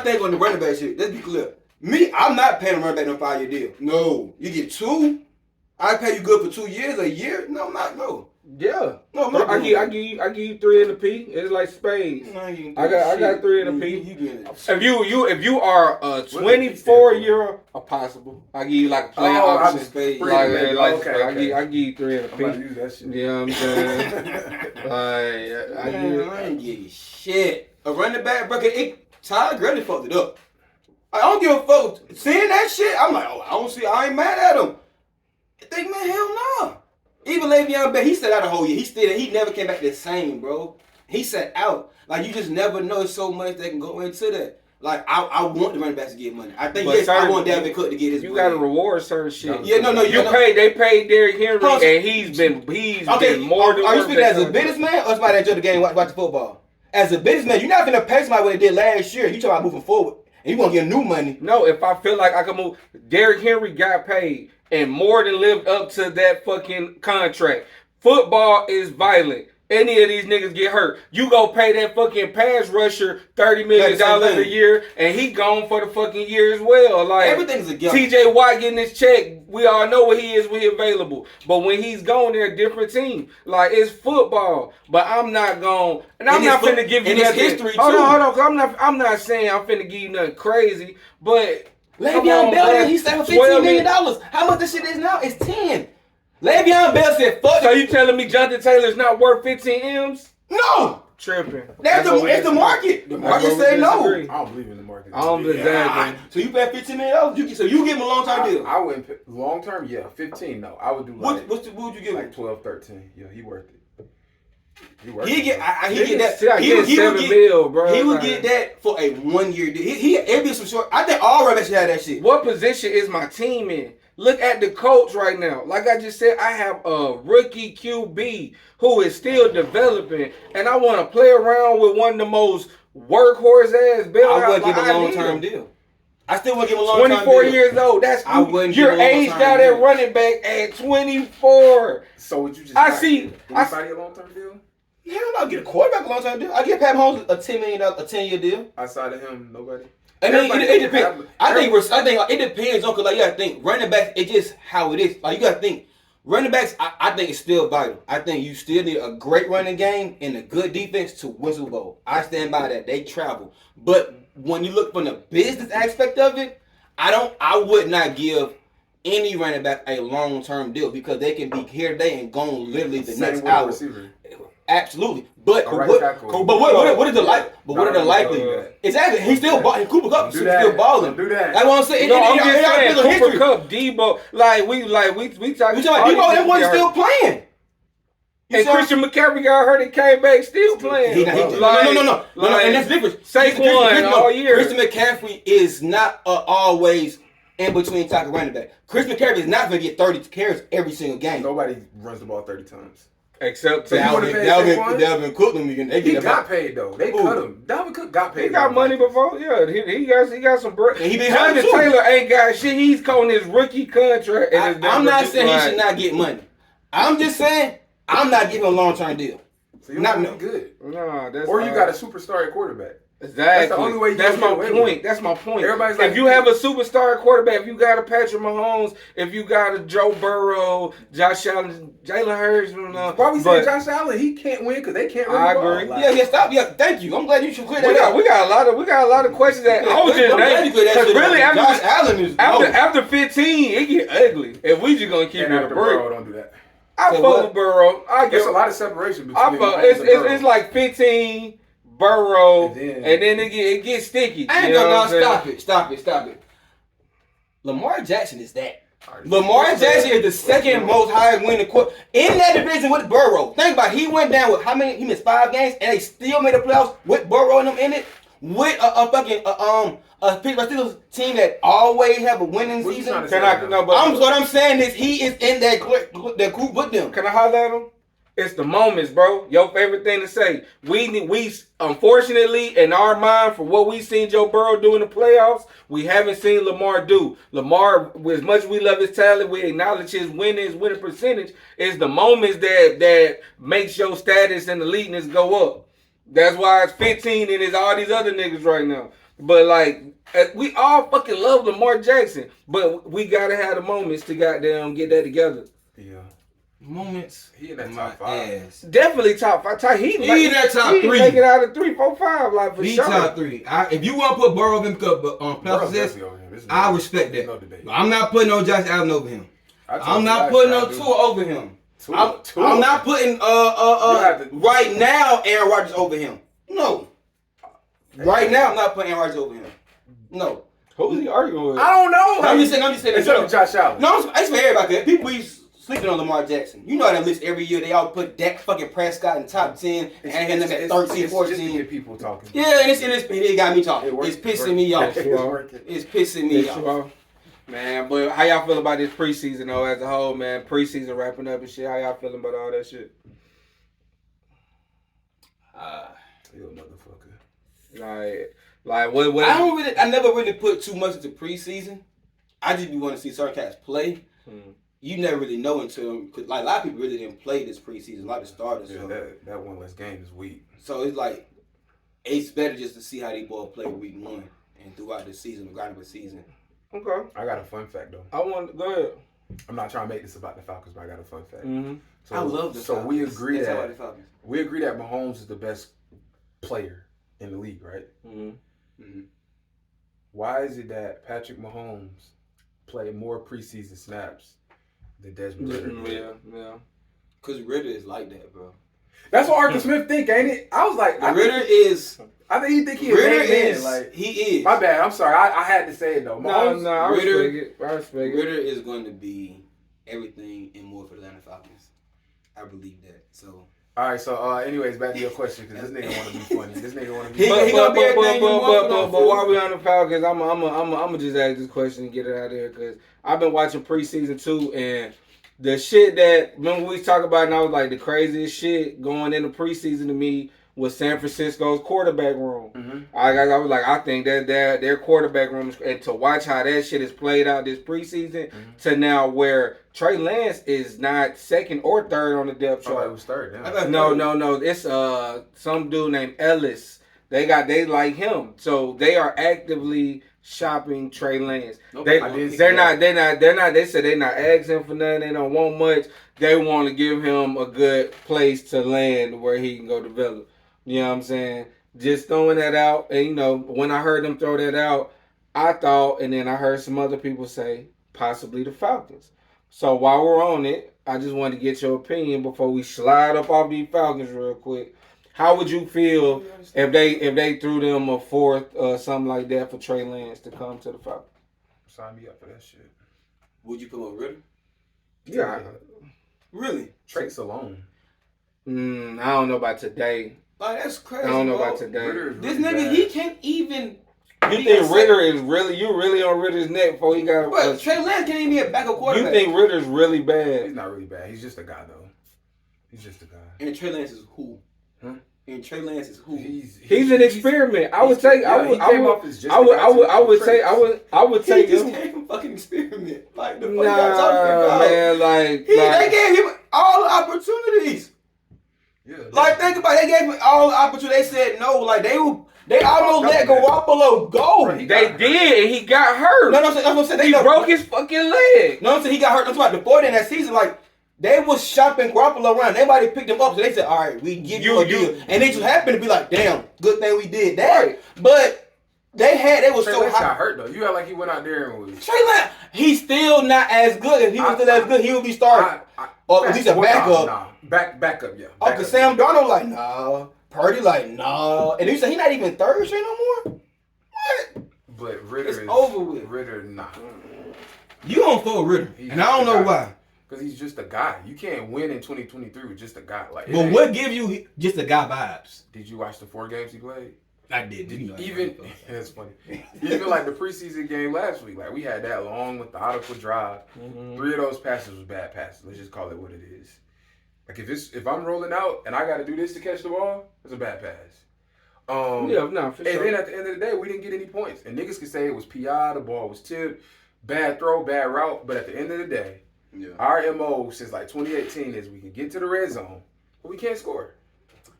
thing on the running back shit. Let's be clear. Me, I'm not paying a running back no 5-year deal. No, you get 2. I pay you good for 2 years, a year. No, I'm not. No. Yeah. No, I'm not. I give you 3 in the P. It's like spades. No, I got 3 in the P. If you are a 24-year possible, I give you like a player option. Spades. I give you 3 in the P. I'm about to use that shit. Yeah, I'm saying. I ain't give you shit. A running back, bro. Todd Gurley fucked it up. I don't give a fuck. Seeing that shit, I'm like, I ain't mad at him. I think, man, hell no. Even Le'Veon Bell, he sat out a whole year. He never came back the same, bro. He sat out. Like, you just never know so much that can go into that. Like, I want the running backs to get money. I think, I want Dalvin Cook to get his money. You got to reward certain shit. Yeah, no. They paid Derrick Henry, and he's been more than. Are you speaking as a businessman or somebody that enjoy the game, watch the football? As a businessman, you're not going to pay somebody what they did last year. You talking about moving forward. And you want to get new money. No, if I feel like I can move. Derrick Henry got paid and more than lived up to that fucking contract. Football is violent. Any of these niggas get hurt. You go pay that fucking pass rusher $30 million a year, and he gone for the fucking year as well. Like, everything's a gift. TJ Watt getting his check. We all know what he is when he's available. But when he's gone, they're a different team. Like, it's football. But I'm not going, and I'm not finna give you nothing. History too. Hold on, cause I'm not saying I'm finna give you nothing crazy, but Le'Veon Bell, he said $15 million. How much this shit is now? It's 10. Le'Veon Bell said, fuck it. So you telling me Jonathan Taylor's not worth 15 M's? No. Tripping. It's the market. The market say no. I don't believe in the market. I don't believe that. So you pay $15 million? So you give him a long-term deal? I wouldn't pay long-term, yeah. 15, no. I would do like, what would you give him? Like 12, 13. Yeah, he worth it. He would get that. He would get that for a 1-year deal. It'd be some short. I think all running backs should have that shit. What position is my team in? Look at the coach right now. Like I just said, I have a rookie QB who is still developing, and I want to play around with one of the most workhorse ass Bill. I wouldn't give a long-term deal. I still wouldn't give a long-term deal. 24 years old. You're aged out at running back at 24. So would you just anybody a long-term deal? Hell no, I'll get a quarterback a long-term deal. I get Pat Mahomes a $10 million, a 10-year deal. Outside of him, nobody. I mean, it depends. I think it depends on, because like you gotta think running backs. It's just how it is. Like you gotta think running backs. I think it's still vital. I think you still need a great running game and a good defense to win Super Bowl. I stand by that. They travel, but when you look from the business aspect of it, I would not give any running back a long-term deal because they can be here today and gone literally the next hour. Absolutely, but what is the like? But what are the likely? Exactly, he's still balling. Cooper Kupp still balling. Do that. That's what I'm saying. No, I'm just saying Cooper Kupp, Debo, like we talking. Debo, that one still playing. And Christian McCaffrey got hurt and came back still playing. No. And that's different. Saquon all year. Christian McCaffrey is not always in between tackle running back. Christian McCaffrey is not going to get 30 carries every single game. Nobody runs the ball 30 times. Except Dalvin Cook. He got paid though. They cut him. Dalvin Cook got paid. He got money before. Yeah, he got some bread. Jonathan Taylor ain't got shit. He's calling his rookie contract. I'm not saying he should not get money. I'm just saying I'm not giving him a long-term deal. So you're not good. No, that's or you got a superstar quarterback. Exactly. That's the only way you That's my point. That's my point. Everybody's like, if you have a superstar quarterback, if you got a Patrick Mahomes, if you got a Joe Burrow, Josh Allen, Jalen Hurts, why we say Josh Allen? He can't win because they can't. I agree. Stop. Yeah, thank you. I'm glad you should clear that up. We got a lot of questions that I was just naming. Because really, Josh Allen is after 15, it get ugly. If we just gonna keep it a break, don't do that. I fuck with Burrow. There's a lot of separation between. It's like 15. Burrow, and then it gets sticky. I ain't gonna stop it. Lamar Jackson is that. Lamar Jackson is the second most highest winning quarterback in that division with Burrow. Think about it. He went down with how many? He missed 5 games, and they still made the playoffs with Burrow and them in it. With a Pittsburgh Steelers team that always have a winning season. What I'm saying is he is in that group with them. Can I holler at him? It's the moments, bro. Your favorite thing to say. We unfortunately, in our mind, for what we seen Joe Burrow do in the playoffs, we haven't seen Lamar do. Lamar, as much as we love his talent, we acknowledge his winning percentage. It's the moments that makes your status and eliteness go up. That's why it's 15 and it's all these other niggas right now. But like, we all fucking love Lamar Jackson, but we gotta have the moments to goddamn get that together. Yeah. Moments. He in that top 5. Ass. Definitely top 5. He in that top he 3. Make it out of 3, 4, 5, like for He sure. top 3. If you want to put Burrow in playoff success, I respect that. No debate. I'm not putting no Josh Allen over him. I'm not putting no Tua over him. I'm not putting right now Aaron Rodgers over him. No. Right now I'm not putting Aaron Rodgers over him. No. Who's he arguing with? I don't know. I'm just saying. Except for Josh Allen. No, it's for everybody. That. People be sleeping on Lamar Jackson. You know that list every year. They all put Dak fucking Prescott in top 10 and him at 13, 14. Just to get people talking. Yeah, and it got me talking. It's pissing me off. It's pissing me off. Man, but how y'all feel about this preseason though as a whole, man? Preseason wrapping up and shit. How y'all feeling about all that shit? You motherfucker. Like what? I never really put too much into preseason. I just be want to see certain cats play. You never really know until, cause like a lot of people really didn't play this preseason. A lot of starters. Yeah, that one less game is weak. So it's like it's better just to see how they boys play week 1 and throughout the season, regarding the season. Okay. I got a fun fact though. Go ahead. I'm not trying to make this about the Falcons, but I got a fun fact. So, I love the Falcons. So we agree that Mahomes is the best player in the league, right? Why is it that Patrick Mahomes played more preseason snaps than Desmond Ritter? Yeah. Cause Ritter is like that, bro. That's what Arthur Smith think, ain't it? I was like, I think he Ritter is. Like, he is. My bad. I'm sorry. I had to say it though. No, I respect it. Ritter is going to be everything and more for the Atlanta Falcons. I believe that. So. All right. So, anyways, back to your question because this nigga want to be funny. This nigga want to be. He gonna be everything. But while we on the Falcons, I'm just ask this question and get it out of there because I've been watching preseason too and. The shit that, remember we talked about, and I was like, the craziest shit going into preseason to me was San Francisco's quarterback room. I was like, I think that their quarterback room, and to watch how that shit is played out this preseason to now where Trey Lance is not second or third on the depth chart. It was third. No. It's some dude named Ellis. They like him. So they are actively shopping Trey Lance. They said they're not asking for nothing. They don't want much. They want to give him a good place to land where he can go develop. You know what I'm saying? Just throwing that out. And when I heard them throw that out, I thought, and then I heard some other people say possibly the Falcons. So while we're on it, I just wanted to get your opinion before we slide up off these Falcons real quick. How would you feel if they threw them a fourth or something like that for Trey Lance to come to the Falcons? Sign me up for that shit. Would you put on Ritter? Yeah. Really? Trace alone. I don't know about today. Like, that's crazy. I don't know about today. This nigga, he can't even. You think Ritter is really on Ritter's neck before he got? But Trey Lance can't even be a backup quarterback. You think Ritter's really bad? He's not really bad. He's just a guy though. He's just a guy. And Trey Lance is who? And Trey Lance is who? He's an experiment. I would take. I would take. He just came from fucking experiment. Like the fuck nah, y'all talking about? Man, they gave him all the opportunities. Yeah. Like think about it, they gave him all the opportunities. They said no. Like they almost let Garoppolo go. They did, and he got hurt. No, that's what I'm saying. He broke his fucking leg. No, I'm saying he got hurt. I'm talking about before then that season, like. They was shopping Garoppolo around. Everybody picked him up, so they said, "All right, we give you a deal." And they just happened to be like, "Damn, good thing we did that." Right. But they was Trey so Lance hot. got hurt though. You act like he went out there and was. Trey Lance, he's still not as good. If he was still as good, he would be starting, or at least a backup. Nah. Backup, yeah. Okay, Sam Darnold like nah, Purdy like nah, and you say he's not even third string no more. What? But Ritter it's over with. Ritter, nah. You don't throw Ritter, and I don't know why. Because he's just a guy. You can't win in 2023 with just a guy. Like, but what give you just a guy vibes? Did you watch the 4 games he played? I did. That's funny. Even like the preseason game last week, like we had that long with the audible drive. 3 of those passes was bad passes. Let's just call it what it is. Like if I'm rolling out and I got to do this to catch the ball, it's a bad pass. For sure. And then at the end of the day, we didn't get any points. And niggas could say it was PI, the ball was tipped, bad throw, bad route. But at the end of the day, our MO since like 2018 is we can get to the red zone, but we can't score.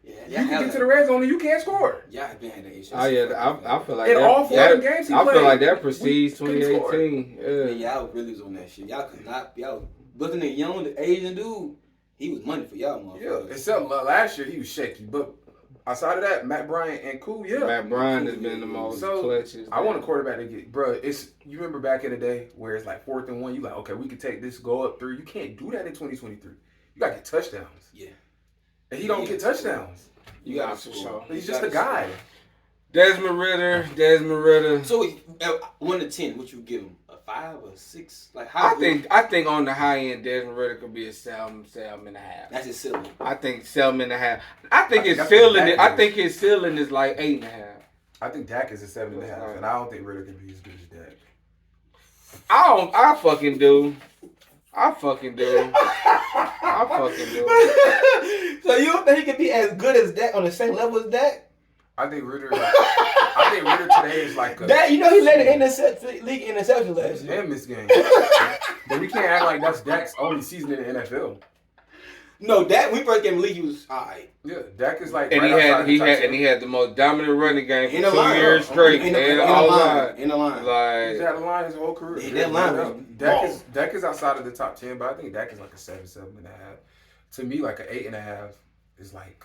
Yeah, you can get to the red zone and you can't score. Yeah, I've been had that issue. Oh yeah, I feel like In that, all 4 of the games he I played, feel like that precedes we couldn't 2018. Yeah, y'all really was on that shit. Y'all could not. Y'all looking at young, the Asian dude. He was money for y'all, motherfuckers. Yeah, except last year he was shaky, but outside of that, Matt Bryant and Cool, yeah. Matt Bryant has been the most clutches. I want a quarterback to get, bro. It's you remember back in the day where it's like 4th and 1. You like, okay, we can take this, go up 3. You can't do that in 2023. You gotta get touchdowns. Yeah, and he don't get touchdowns. You got for sure. He's just a guy. Desmond Ritter. So 1 to 10, what you give him? A 5 or 6? Like I how? think on the high end, Desmond Ritter could be a 7.5. That's his ceiling. I think 7.5. I think his ceiling. I think his ceiling is like 8.5. I think Dak is a 7.5, and I don't think Ritter can be as good as Dak. I fucking do. So you don't think he could be as good as Dak on the same level as Dak? I think Ritter today is like a Dak. You know he led the league interception last year. and miss game. But we can't act like that's Dak's only season in the NFL. No, Dak. When we first came in the league, he was alright. Yeah, Dak is like. And right he had the most dominant running game In for the 2 line. years straight. In the line. Like He's had a line his whole career. He that line. Dak is outside of the top 10, but I think Dak is like a 7.5. To me, like an 8.5 is like.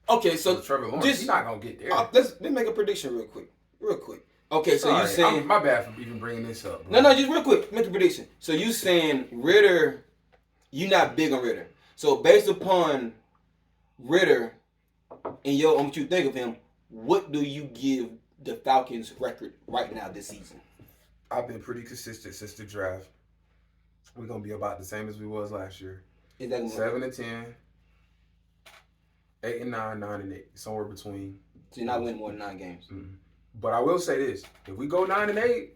Okay, so Trevor Lawrence, he's not gonna get there. Let's make a prediction real quick. Okay, so you saying my bad for even bringing this up. Bro. No, just real quick, make a prediction. So you saying Ritter, you not big on Ritter. So based upon Ritter and what you think of him, what do you give the Falcons record right now this season? I've been pretty consistent since the draft. We're gonna be about the same as we was last year. 7-10, 8-9, 9-8, somewhere between. So you're not winning more than 9 games. Mm-hmm. But I will say this: if we go 9-8,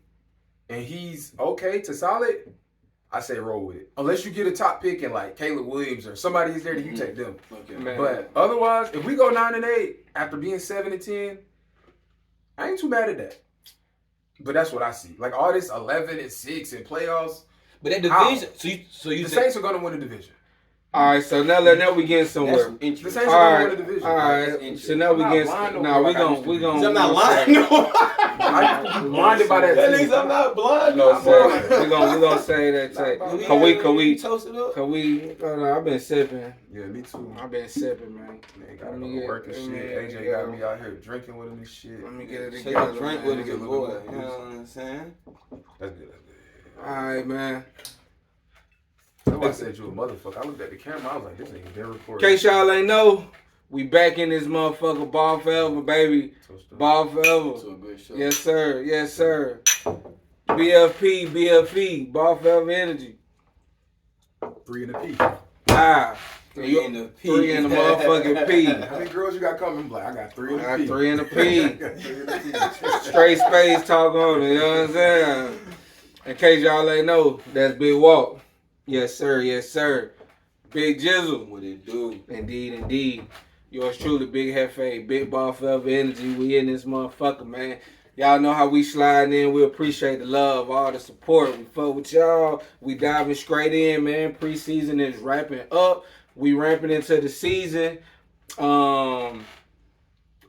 and he's okay to solid, I say roll with it. Unless you get a top pick and like Caleb Williams or somebody is there, that you take them. Okay. But otherwise, if we go 9-8 after being 7-10, I ain't too mad at that. But that's what I see. Like all this 11-6 in playoffs. But that division, so you the Saints are gonna win the division. all right, so now we getting somewhere. The Saints Interesting. are gonna win the division. All right, so now we getting. No, we gonna. I'm not lying. No. I'm blinded by that. That means I'm not blind. We're gonna say that. Can we toast it up? Hold on, I've been sipping. Yeah, me too. I've been sipping, man. Man, gotta go to work and shit. AJ got me out here drinking with him and shit. Let me get it Take together. a drink man. with a good boy. You know what I'm saying? That's good. All right, man. That's why I said you a motherfucker. I looked at the camera. I was like, this nigga been In recording. case y'all ain't know, we back in this motherfucker. Ball forever, baby. Ball forever. To a good show. Yes, sir. Yes, sir. BFE. Ball forever energy. 3 in the P. Ah. 3 in the P. 3 in the motherfucking P. How many girls you got coming? I'm like, I got 3 in the P. I got 3 in the P. I got 3 in the P. Straight space talk on it, you know what I'm saying? In case y'all ain't know, that's Big Walk. Yes, sir. Yes, sir. Big Jizzle. What it do? Indeed. Yours truly, Big Hefe, Big Ball Forever Energy. We in this motherfucker, man. Y'all know how we sliding in. We appreciate the love, all the support. We fuck with y'all. We diving straight in, man. Preseason is wrapping up. We ramping into the season.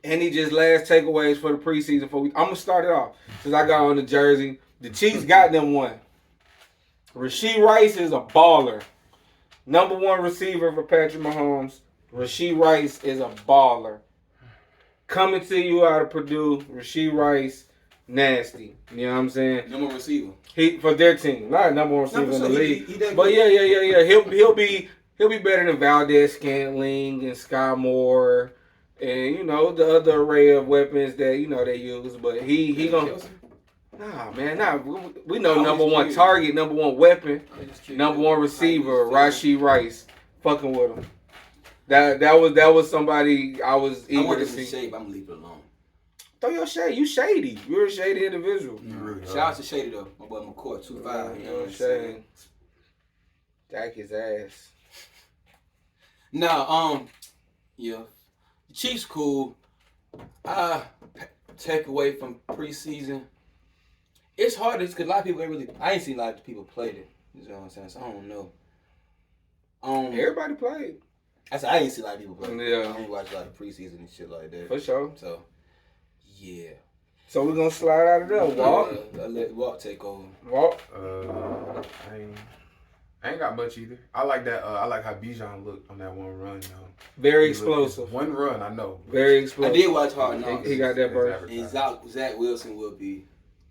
Any just last takeaways for the preseason? I'm going to start it off. Since I got on the jersey. The Chiefs got them one. Rashee Rice is a baller. Number 1 receiver for Patrick Mahomes. Rashee Rice is a baller. Coming to you out of Purdue, Rashee Rice, nasty. You know what I'm saying? Number 1 receiver. He for their team, not number 1 receiver in the league. He but yeah. He'll be better than Valdez Scantling and Sky Moore and the other array of weapons that they use. But he gonna. Nah, man, we know number 1 target, number 1 weapon, number 1 receiver, Rashee Rice, fucking with him. That was somebody I was eager to see. Shade, but I'm gonna leave it alone. Throw your shade. You shady. You're a shady individual. You really Shout out to Shady though. My boy McCoy 2-5. You know what I'm saying? Jack his ass. Now, yeah, the Chiefs cool. Take away from preseason. It's hard because a lot of people I ain't seen a lot of people play it. You know what I'm saying? So I don't know. Everybody played. I ain't see a lot of people play. Yeah. I ain't watch a lot of preseason and shit like that. For sure. So, yeah. So we're gonna slide out of there. Walk. I let Walk take over. Walk. I ain't got much either. I like that. I like how Bijan looked on that one run. Very explosive. One run, I know. Very explosive. I did watch Hard Knocks. He got that burst. And Zach Wilson will be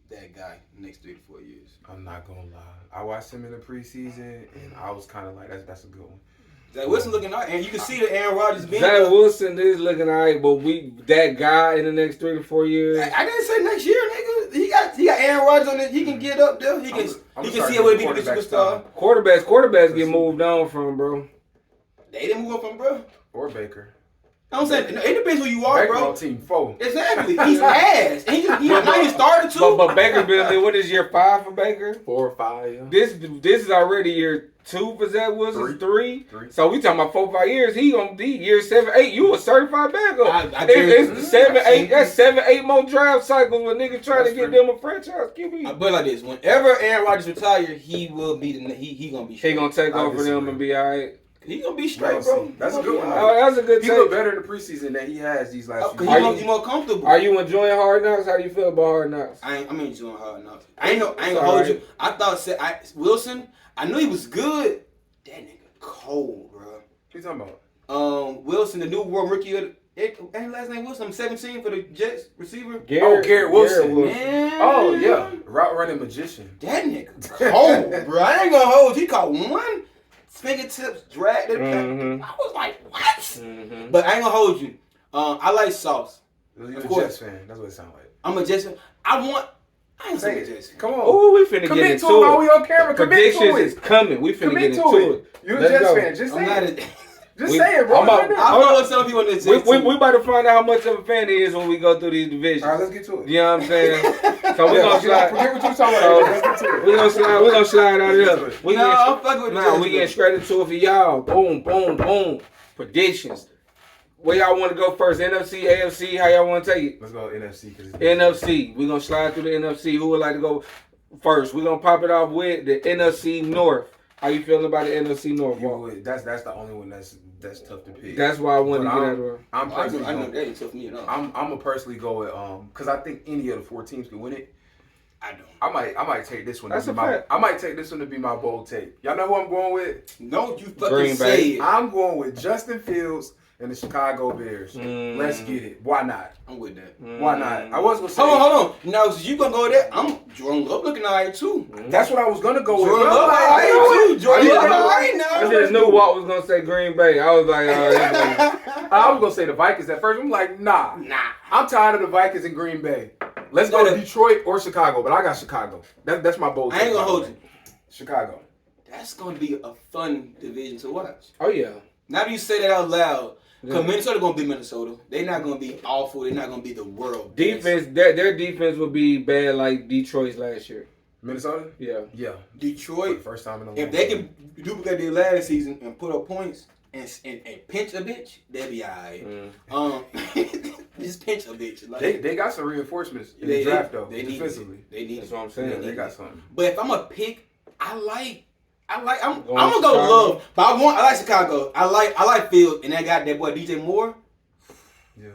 that guy the next 3 to 4 years. I'm not gonna lie. I watched him in the preseason, and I was kind of like, that's a good one. Zach Wilson looking out, and you can see that Aaron Rodgers being Zach Wilson is looking alright, but that guy in the next 3 to 4 years. I didn't say next year, nigga. He got Aaron Rodgers on it. He can get up there. He can see a way to be the superstar. Quarterbacks get moved on from, bro. They didn't move on from, bro. Or Baker. I'm saying it depends who you are, Baker bro. on team 4. Exactly. He's ass. And he started too. But Baker been what is year 5 for Baker? 4 or 5. Yeah. This is already year 2 for Zach Wilson. 3. So we talking about 4 or 5 years. He gonna be year 7, 8. You a certified backup. It's 7, 8. That's 7, 8 more draft cycles with niggas trying to get them a franchise QB. But like this, whenever Aaron Rodgers retire, he will be he gonna be. He gonna take over them and be alright. He gonna be straight, bro. That's a good one. Oh, that's a good He take. looked better in the preseason than he has these last few He's more comfortable. Are you enjoying Hard Knocks? How do you feel about Hard Knocks? I'm enjoying Hard Knocks. I ain't gonna hold you. I thought Wilson. I knew he was good. That nigga cold, bro. What you talking about? Wilson, the new world rookie of and last name Wilson. I'm 17 for the Jets receiver. Garrett Wilson. Man. Oh yeah, route running magician. That nigga cold, bro. I ain't gonna hold you. He caught one fingertips, dragged it. Mm-hmm. I was like, what? Mm-hmm. But I ain't gonna hold you. I like Sauce. You're a Jets fan. That's what it sounds like. I'm a Jets fan. I ain't saying Jets. Come on. Oh, we finna get into it. While we on camera. Predictions is coming. We finna get into it. You're a Jets fan. Just say it. Just say it, bro. I don't know what some people in the Jets. We about to find out how much of a fan he is when we go through these divisions. All right, let's get to it. You know what I'm saying? So we're gonna slide. Forget what you talking about. Let's get to it. We're gonna slide out of there. I'm fucking with the Jets. We getting straight into it for y'all. Boom, boom, boom. Predictions. Where y'all want to go first? NFC, AFC? How y'all want to take it? Let's go NFC. NFC. We're going to slide through the NFC. Who would like to go first? We're going to pop it off with the NFC North. How you feeling about the NFC North? That's the only one that's tough to pick. That's why I wanted to get out of there. I know that ain't tough for me at all. I'm gonna personally go with because I think any of the 4 teams can win it. I don't. I might take this one. That's a fact. I might take this one to be my bold take. Y'all know who I'm going with? No, you fucking Green say Bay. it. I'm going with Justin Fields and the Chicago Bears. Let's get it. Why not? I'm with that. Why not? I was gonna say. Hold on. Now, so you gonna go there? I'm Jordan Love looking alright too. That's what I was gonna go with. Jordan Love alright too. Jordan Love alright now. I just knew Walt was going to say Green Bay. I was like, I was gonna say the Vikings at first. I'm like, nah. I'm tired of the Vikings in Green Bay. Let's go to Detroit or Chicago, but I got Chicago. That's my bold take. I ain't gonna hold you. Chicago. That's gonna be a fun division to watch. oh, yeah. Now that you say that out loud, because Minnesota gonna be Minnesota. They're not gonna be awful. They're not gonna be the world Defense, their defense would be bad like Detroit's last year. Minnesota? Yeah. Detroit. First time in a long If they can duplicate their last season and put up points and pinch a bitch, they'll be alright. Just pinch a bitch. Like, they got some reinforcements in the draft though. They need defensively. They need That's what I'm saying. They got something. But if I'm a pick, I'm gonna go Love. But I like Chicago. I like Field, and I got that boy DJ Moore. Yeah.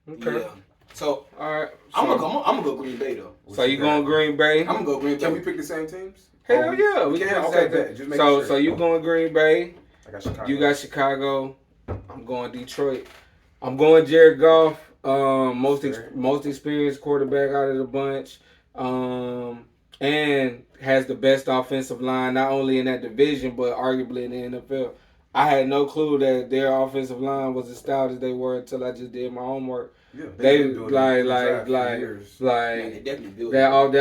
Okay. Yeah. So all right. I'm gonna go Green Bay though. So you going Green Bay? I'm gonna go Green Bay. Can we pick the same teams? Hell yeah, we can. can. Okay, bet. Just make so sure. you going Green Bay? I got Chicago. You got Chicago. I'm going Detroit. I'm going Jared Goff. Most experienced quarterback out of the bunch. And has the best offensive line, not only in that division, but arguably in the NFL. I had no clue that their offensive line was as stout as they were until I just did my homework. Yeah, they like that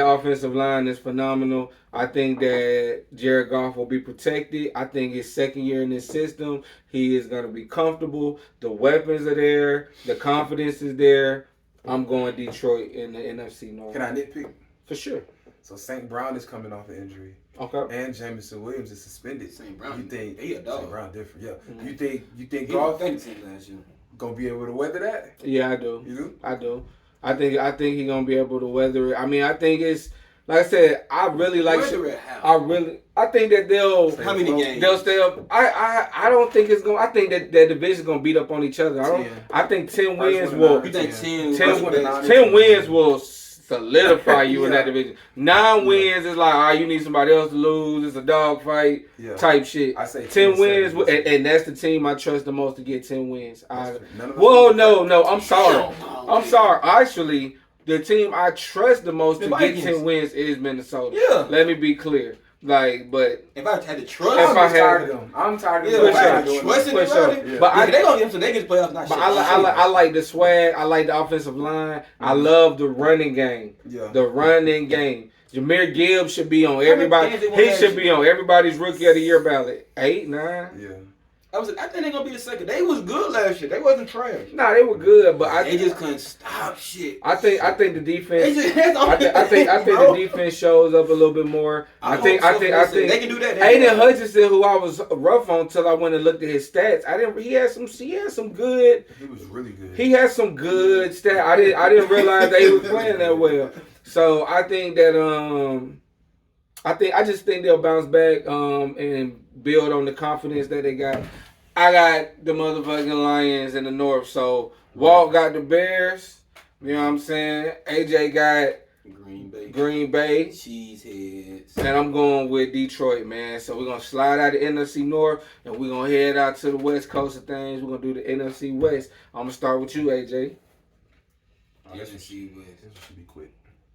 offensive line is phenomenal. I think that Jared Goff will be protected. I think his second year in this system, he is going to be comfortable. The weapons are there. The confidence is there. I'm going Detroit in the NFC North. Can I nitpick? For sure. So St. Brown is coming off an injury. Okay. And Jameson Williams is suspended. St. Brown. You think he a dog. St. Brown different? Yeah. Mm-hmm. You think he Goff last year gonna be able to weather that? Yeah, I do. You do? I do. I think he's gonna be able to weather it. I mean, I think it's Like I said, I really like. I think that they'll. How many games? They'll stay up. I don't think it's going. I think that division's going to beat up on each other. I think 10 wins will. You think 10 wins will solidify you in that division. 9 wins is like, all right, you need somebody else to lose. It's a dogfight type shit. I say 10 wins, and that's the team I trust the most to get 10 wins. No, I'm sorry. I'm sorry. Actually, the team I trust the most to get 10 wins is Minnesota. Yeah. Let me be clear. Like, but if I had to trust, I'm tired of them. Trusting them. But they gonna get them so they get the playoffs. But I like the swag. I like the offensive line. I love the running game. Yeah. The running game. Jameer Gibbs should be on everybody. He should be on everybody's rookie of the year ballot. 8, 9. Yeah. I think they're gonna be the second. They was good last year. They wasn't trash. Nah, they were good, but they just couldn't stop shit. I think the defense. I think the defense shows up a little bit more. I think they can do that. Aiden Hutchinson, who I was rough on till I went and looked at his stats. He had some good. He was really good. He had some good stats. I didn't realize that he was playing that well. So I think that I just think they'll bounce back and build on the confidence that they got. I got the motherfucking Lions in the North, so Walt got the Bears. You know what I'm saying? AJ got Green Bay. Cheeseheads. And I'm going with Detroit, man. So we're gonna slide out the NFC North and we're gonna head out to the West Coast of things. We're gonna do the NFC West. I'm gonna start with you, AJ. NFC West. This should be quick.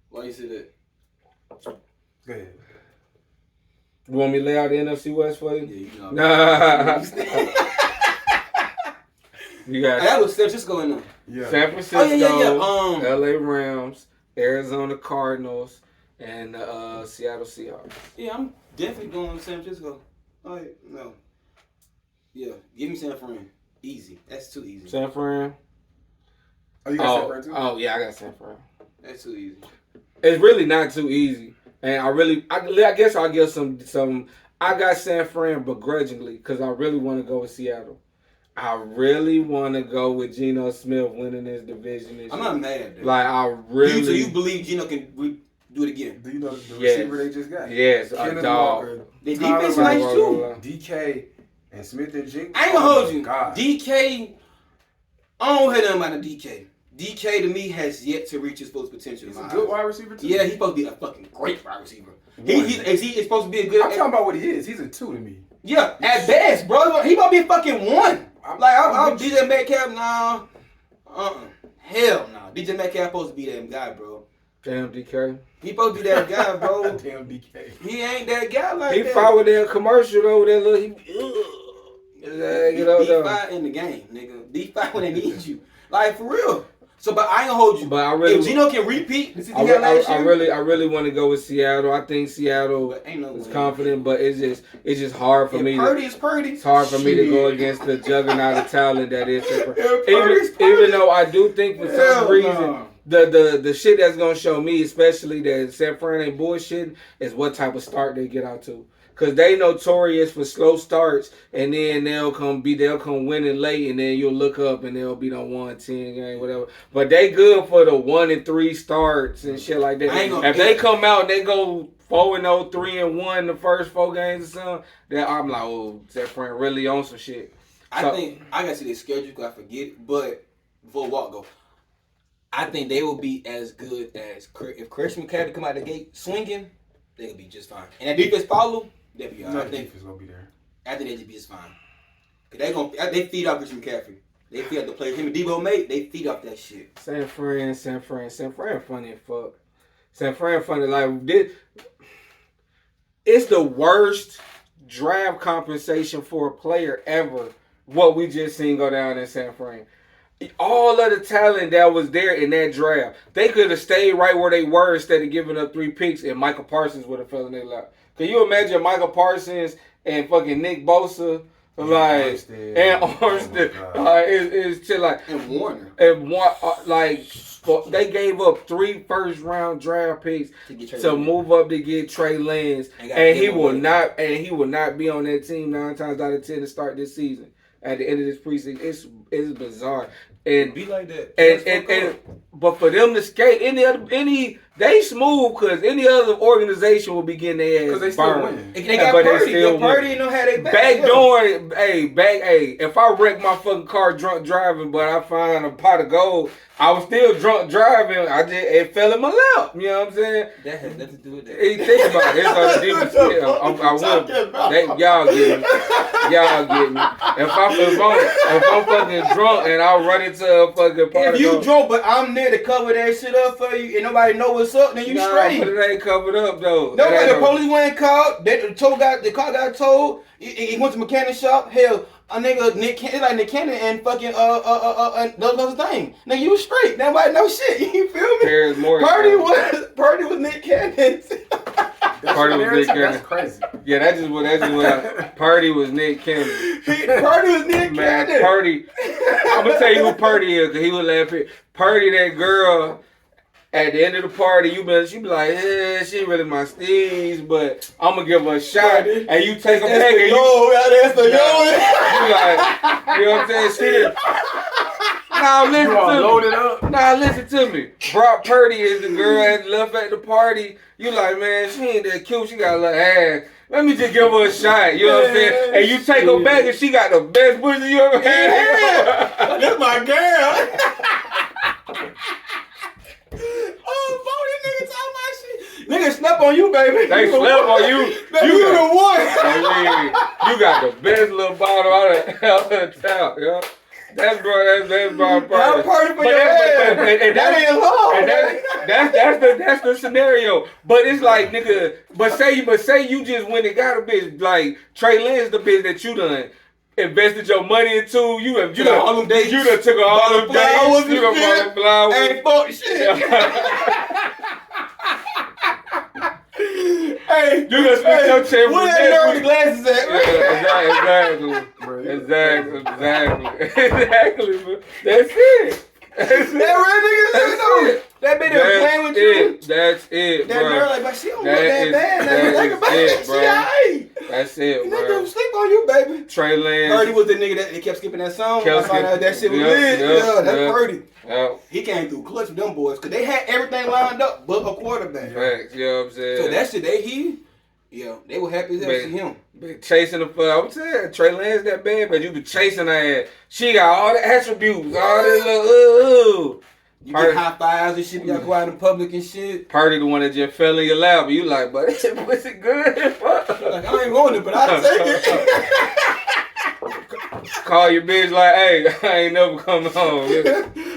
Why you say that? Go ahead. You want me to lay out the NFC West for you? Yeah, you know. Nah. You got that was San Francisco in there. Yeah. San Francisco, LA Rams, Arizona Cardinals, and Seattle Seahawks. Yeah, I'm definitely going with San Francisco. No. Yeah, give me San Fran. Easy. That's too easy. San Fran? Oh, you got San Fran too? Oh, yeah, I got San Fran. That's too easy. It's really not too easy. And I guess I'll give some. I got San Fran begrudgingly because I really want to go with Seattle. I really want to go with Geno Smith winning this division. I'm not mad at that. Like, I really. So you believe Geno can do it again? Do you know the receiver they just got? Yes, a dog. The defense nice too. DK and Smith and Jake. I ain't gonna hold you. DK, I don't hear nothing about the DK. DK to me has yet to reach his full potential. He's a good wide receiver too. Yeah, he's supposed to be a fucking great wide receiver. He's supposed to be a good. I'm talking about what he is. He's a 2 to me. Yeah, at best, bro. He might be a fucking 1. I'm DJ Metcalf, nah. Hell no. DJ Metcalf supposed to be that guy, bro. Damn DK. He supposed to be that guy, bro. Damn DK. He ain't that guy like that. He fought with that commercial though. That little. D5 in the game, nigga. D5 when they need you. Like, for real. So, but I ain't gonna hold you. But I really, if Geno can repeat, I really want to go with Seattle. I think Seattle is confident, but it's just hard for me. Purdy is Purdy. It's hard for me to go against the juggernaut of talent that is. Even though I do think for some reason the shit that's gonna show me, especially that San Fran ain't bullshitting, is what type of start they get out to. Cause they notorious for slow starts, and then they'll come winning late, and then you'll look up and they'll be on 1-10 game, whatever. But they good for the 1-3 starts and shit like that. If they come out and they go 4-0, 3-1 the first 4 games or something, then I'm like, oh, San Fran really on some shit. I think I gotta see their schedule because I forget it, but before walk go, I think they will be as good as if Christian McCaffrey come out the gate swinging, they'll be just fine. And that defense follow. They'll be all right. I think defense gonna be there. I think they'll be just fine. Cause they feed off Christian McCaffrey. They feed off the players. Him and Debo mate, they feed off that shit. San Fran funny as fuck. San Fran funny like this. It's the worst draft compensation for a player ever. What we just seen go down in San Fran. All of the talent that was there in that draft, they could have stayed right where they were instead of giving up 3 picks, and Michael Parsons would have fell in their lap. Can you imagine Michael Parsons and fucking Nick Bosa, and Armstead? It's shit like and Warner. They gave up 3 first-round draft picks to move up to get Trey Lance, and he will not be on that team 9 times out of 10 to start this season. At the end of this preseason, it's bizarre. And be like that. But for them to skate, they smooth because any other organization will be getting their ass because they still burned. win. They got Purdy. Purdy know how they Backdoor, if I wreck my fucking car drunk driving, but I find a pot of gold, I was still drunk driving. It fell in my lap. You know what I'm saying? That has nothing to do with that. Hey, think about it. It's on the deepest scale. Y'all get me. If I'm fucking drunk and I run into a fucking pot if you drunk, but I'm there to cover that shit up for you, and nobody know what's up, then you straight. But it ain't covered up though. Nobody, the police went called. The car got towed. He went to mechanic shop. Hell, a nigga Nick Cannon and fucking those things. Nigga, you was straight. Nobody know shit. You feel me? Purdy was Nick Cannon. Purdy was Nick Cannon. That's crazy. Yeah, that's just what Purdy was Nick Cannon. Purdy was Nick Cannon. Purdy. I'm gonna tell you who Purdy is because he was laughing. Purdy, that girl. At the end of the party, she be like, yeah, she ain't really my steez, but I'm gonna give her a shot. And you take her back and you like, you know what I'm saying? She did. Now listen to me. Brock Purdy is the girl that left at the party. You like, man, she ain't that cute. She got a little ass. Let me just give her a shot. You know what I'm saying? And you take her back and she got the best pussy you ever had. Yeah. That's my girl. Niggas slept on you, baby. They slept on you. You the one. You got the best little bottle out of the town, yo. That's Purdy. That's Purdy for your ass. And that ain't long. That's the scenario. But it's like, nigga. But say you just went and got a bitch like Trey Lance, the bitch that you done invested your money into. You done all them dates. You done took all them dates. You done bought the flowers. Ain't fuck shit. Hey, you gonna spend your check where that nerd glasses at? Exactly. Bro. That's it. That red nigga. That bitch that playing with you. That's it, bro. That girl like, but she don't look that bad. That's it, bro. Nigga sleep on you, baby. Trey Lance. Purdy was the nigga that kept skipping that song. That shit was lit. Yeah, that's Purdy. Yep. He came through clutch with them boys because they had everything lined up but a quarterback. Facts, you know what I'm saying? So that shit, they were happy as hell to see him. Chasing the fuck. I'm saying, Trey Lance that bad, but you be chasing her ass. She got all the attributes, all this little, You get high fives and shit, you gotta go out in public and shit. Purdy the one that just fell in your lap, but you like, but this pussy good. Like, I ain't want it, but I'll take it. Call your bitch like, hey, I ain't never coming home.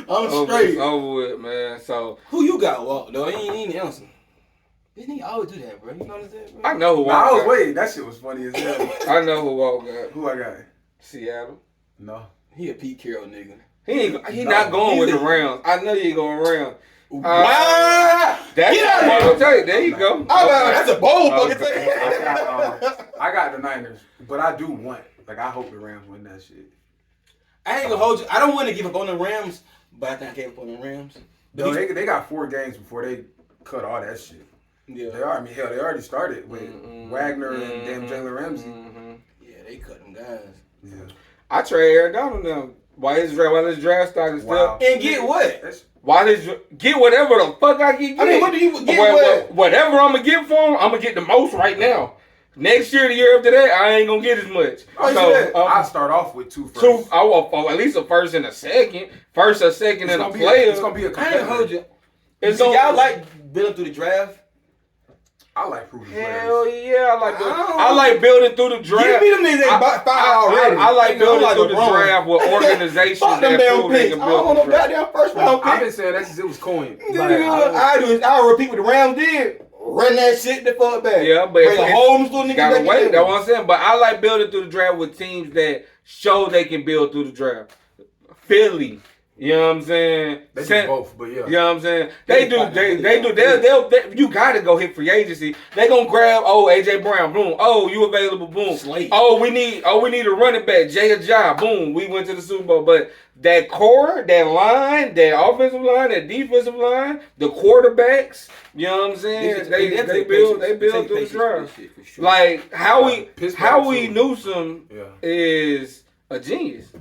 I'm straight. It's over with, man. So who you got, Walt, though? He ain't answer. This nigga always do that, bro. You notice that, bro? I know who Walt got. I was waiting. That shit was funny as hell. I know who Walt got. Who I got? Seattle. No. He a Pete Carroll nigga. He not going with the Rams. I know you going Rams. Wow. There you go. That's a bold fucking thing. I got the Niners, but I do want. Like, I hope the Rams win that shit. I ain't gonna hold you. I don't want to give up on the Rams, but I think I gave up on the Rams. No, they got 4 games before they cut all that shit. Yeah. They already started with Wagner and damn Jalen Ramsey. Yeah, they cut them guys. Yeah. I trade Aaron Donald now. While his draft stock is still. And get what? Get whatever the fuck I can get. I mean, what do you get? Whatever I'm gonna get for him, I'm gonna get the most right now. Next year, the year after that, I ain't gonna get as much. I'll start off with 2 firsts. I want at least a first and a second. First, a second, and a player. It's gonna be a I ain't hold you. So y'all like building through the draft? I like proving players. Hell yeah, I like building through the draft. Give me them niggas ain't five already. I like building through the draft with organizations Fuck them that damn prove they picks. can I don't want build no the draft. goddamn first round pick. I've been saying that since it was coin. I'll repeat what the Rams did. Run that shit the fuck back. Yeah, but bring a whole new little nigga gotta back wait. in. That's what I'm saying. But I like building through the draft with teams that show they can build through the draft. Philly. You know what I'm saying? They do both, but yeah. You know what I'm saying? They do. You gotta go hit free agency. They gonna grab AJ Brown. Boom. Oh, you available? Boom. Slate. Oh, we need a running back. Jay Ajay. Boom. We went to the Super Bowl. But that core, that line, that offensive line, that defensive line, the quarterbacks. You know what I'm saying? They build through the draft. Sure. Like Howie Newsome is a genius.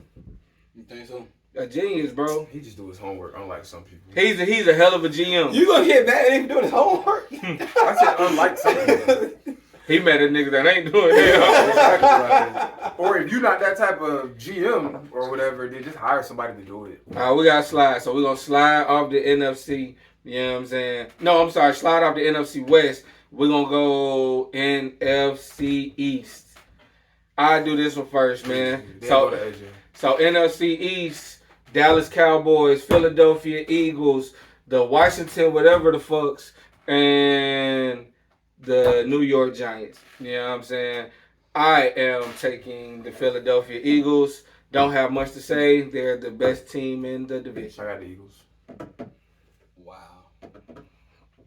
You think so? A genius, bro. He just do his homework, unlike some people. He's a hell of a GM. You gonna get mad at him doing his homework? I said unlike some people. He mad at niggas that ain't doing that. Exactly right. Or if you're not that type of GM or whatever, then just hire somebody to do it. All right, we got to slide. So we're going to slide off the NFC. You know what I'm saying? No, I'm sorry. Slide off the NFC West. We're going to go NFC East. I do this one first, man. So NFC East, Dallas Cowboys, Philadelphia Eagles, the Washington whatever the fucks, and the New York Giants. You know what I'm saying? I am taking the Philadelphia Eagles. Don't have much to say. They're the best team in the division. I got the Eagles. Wow.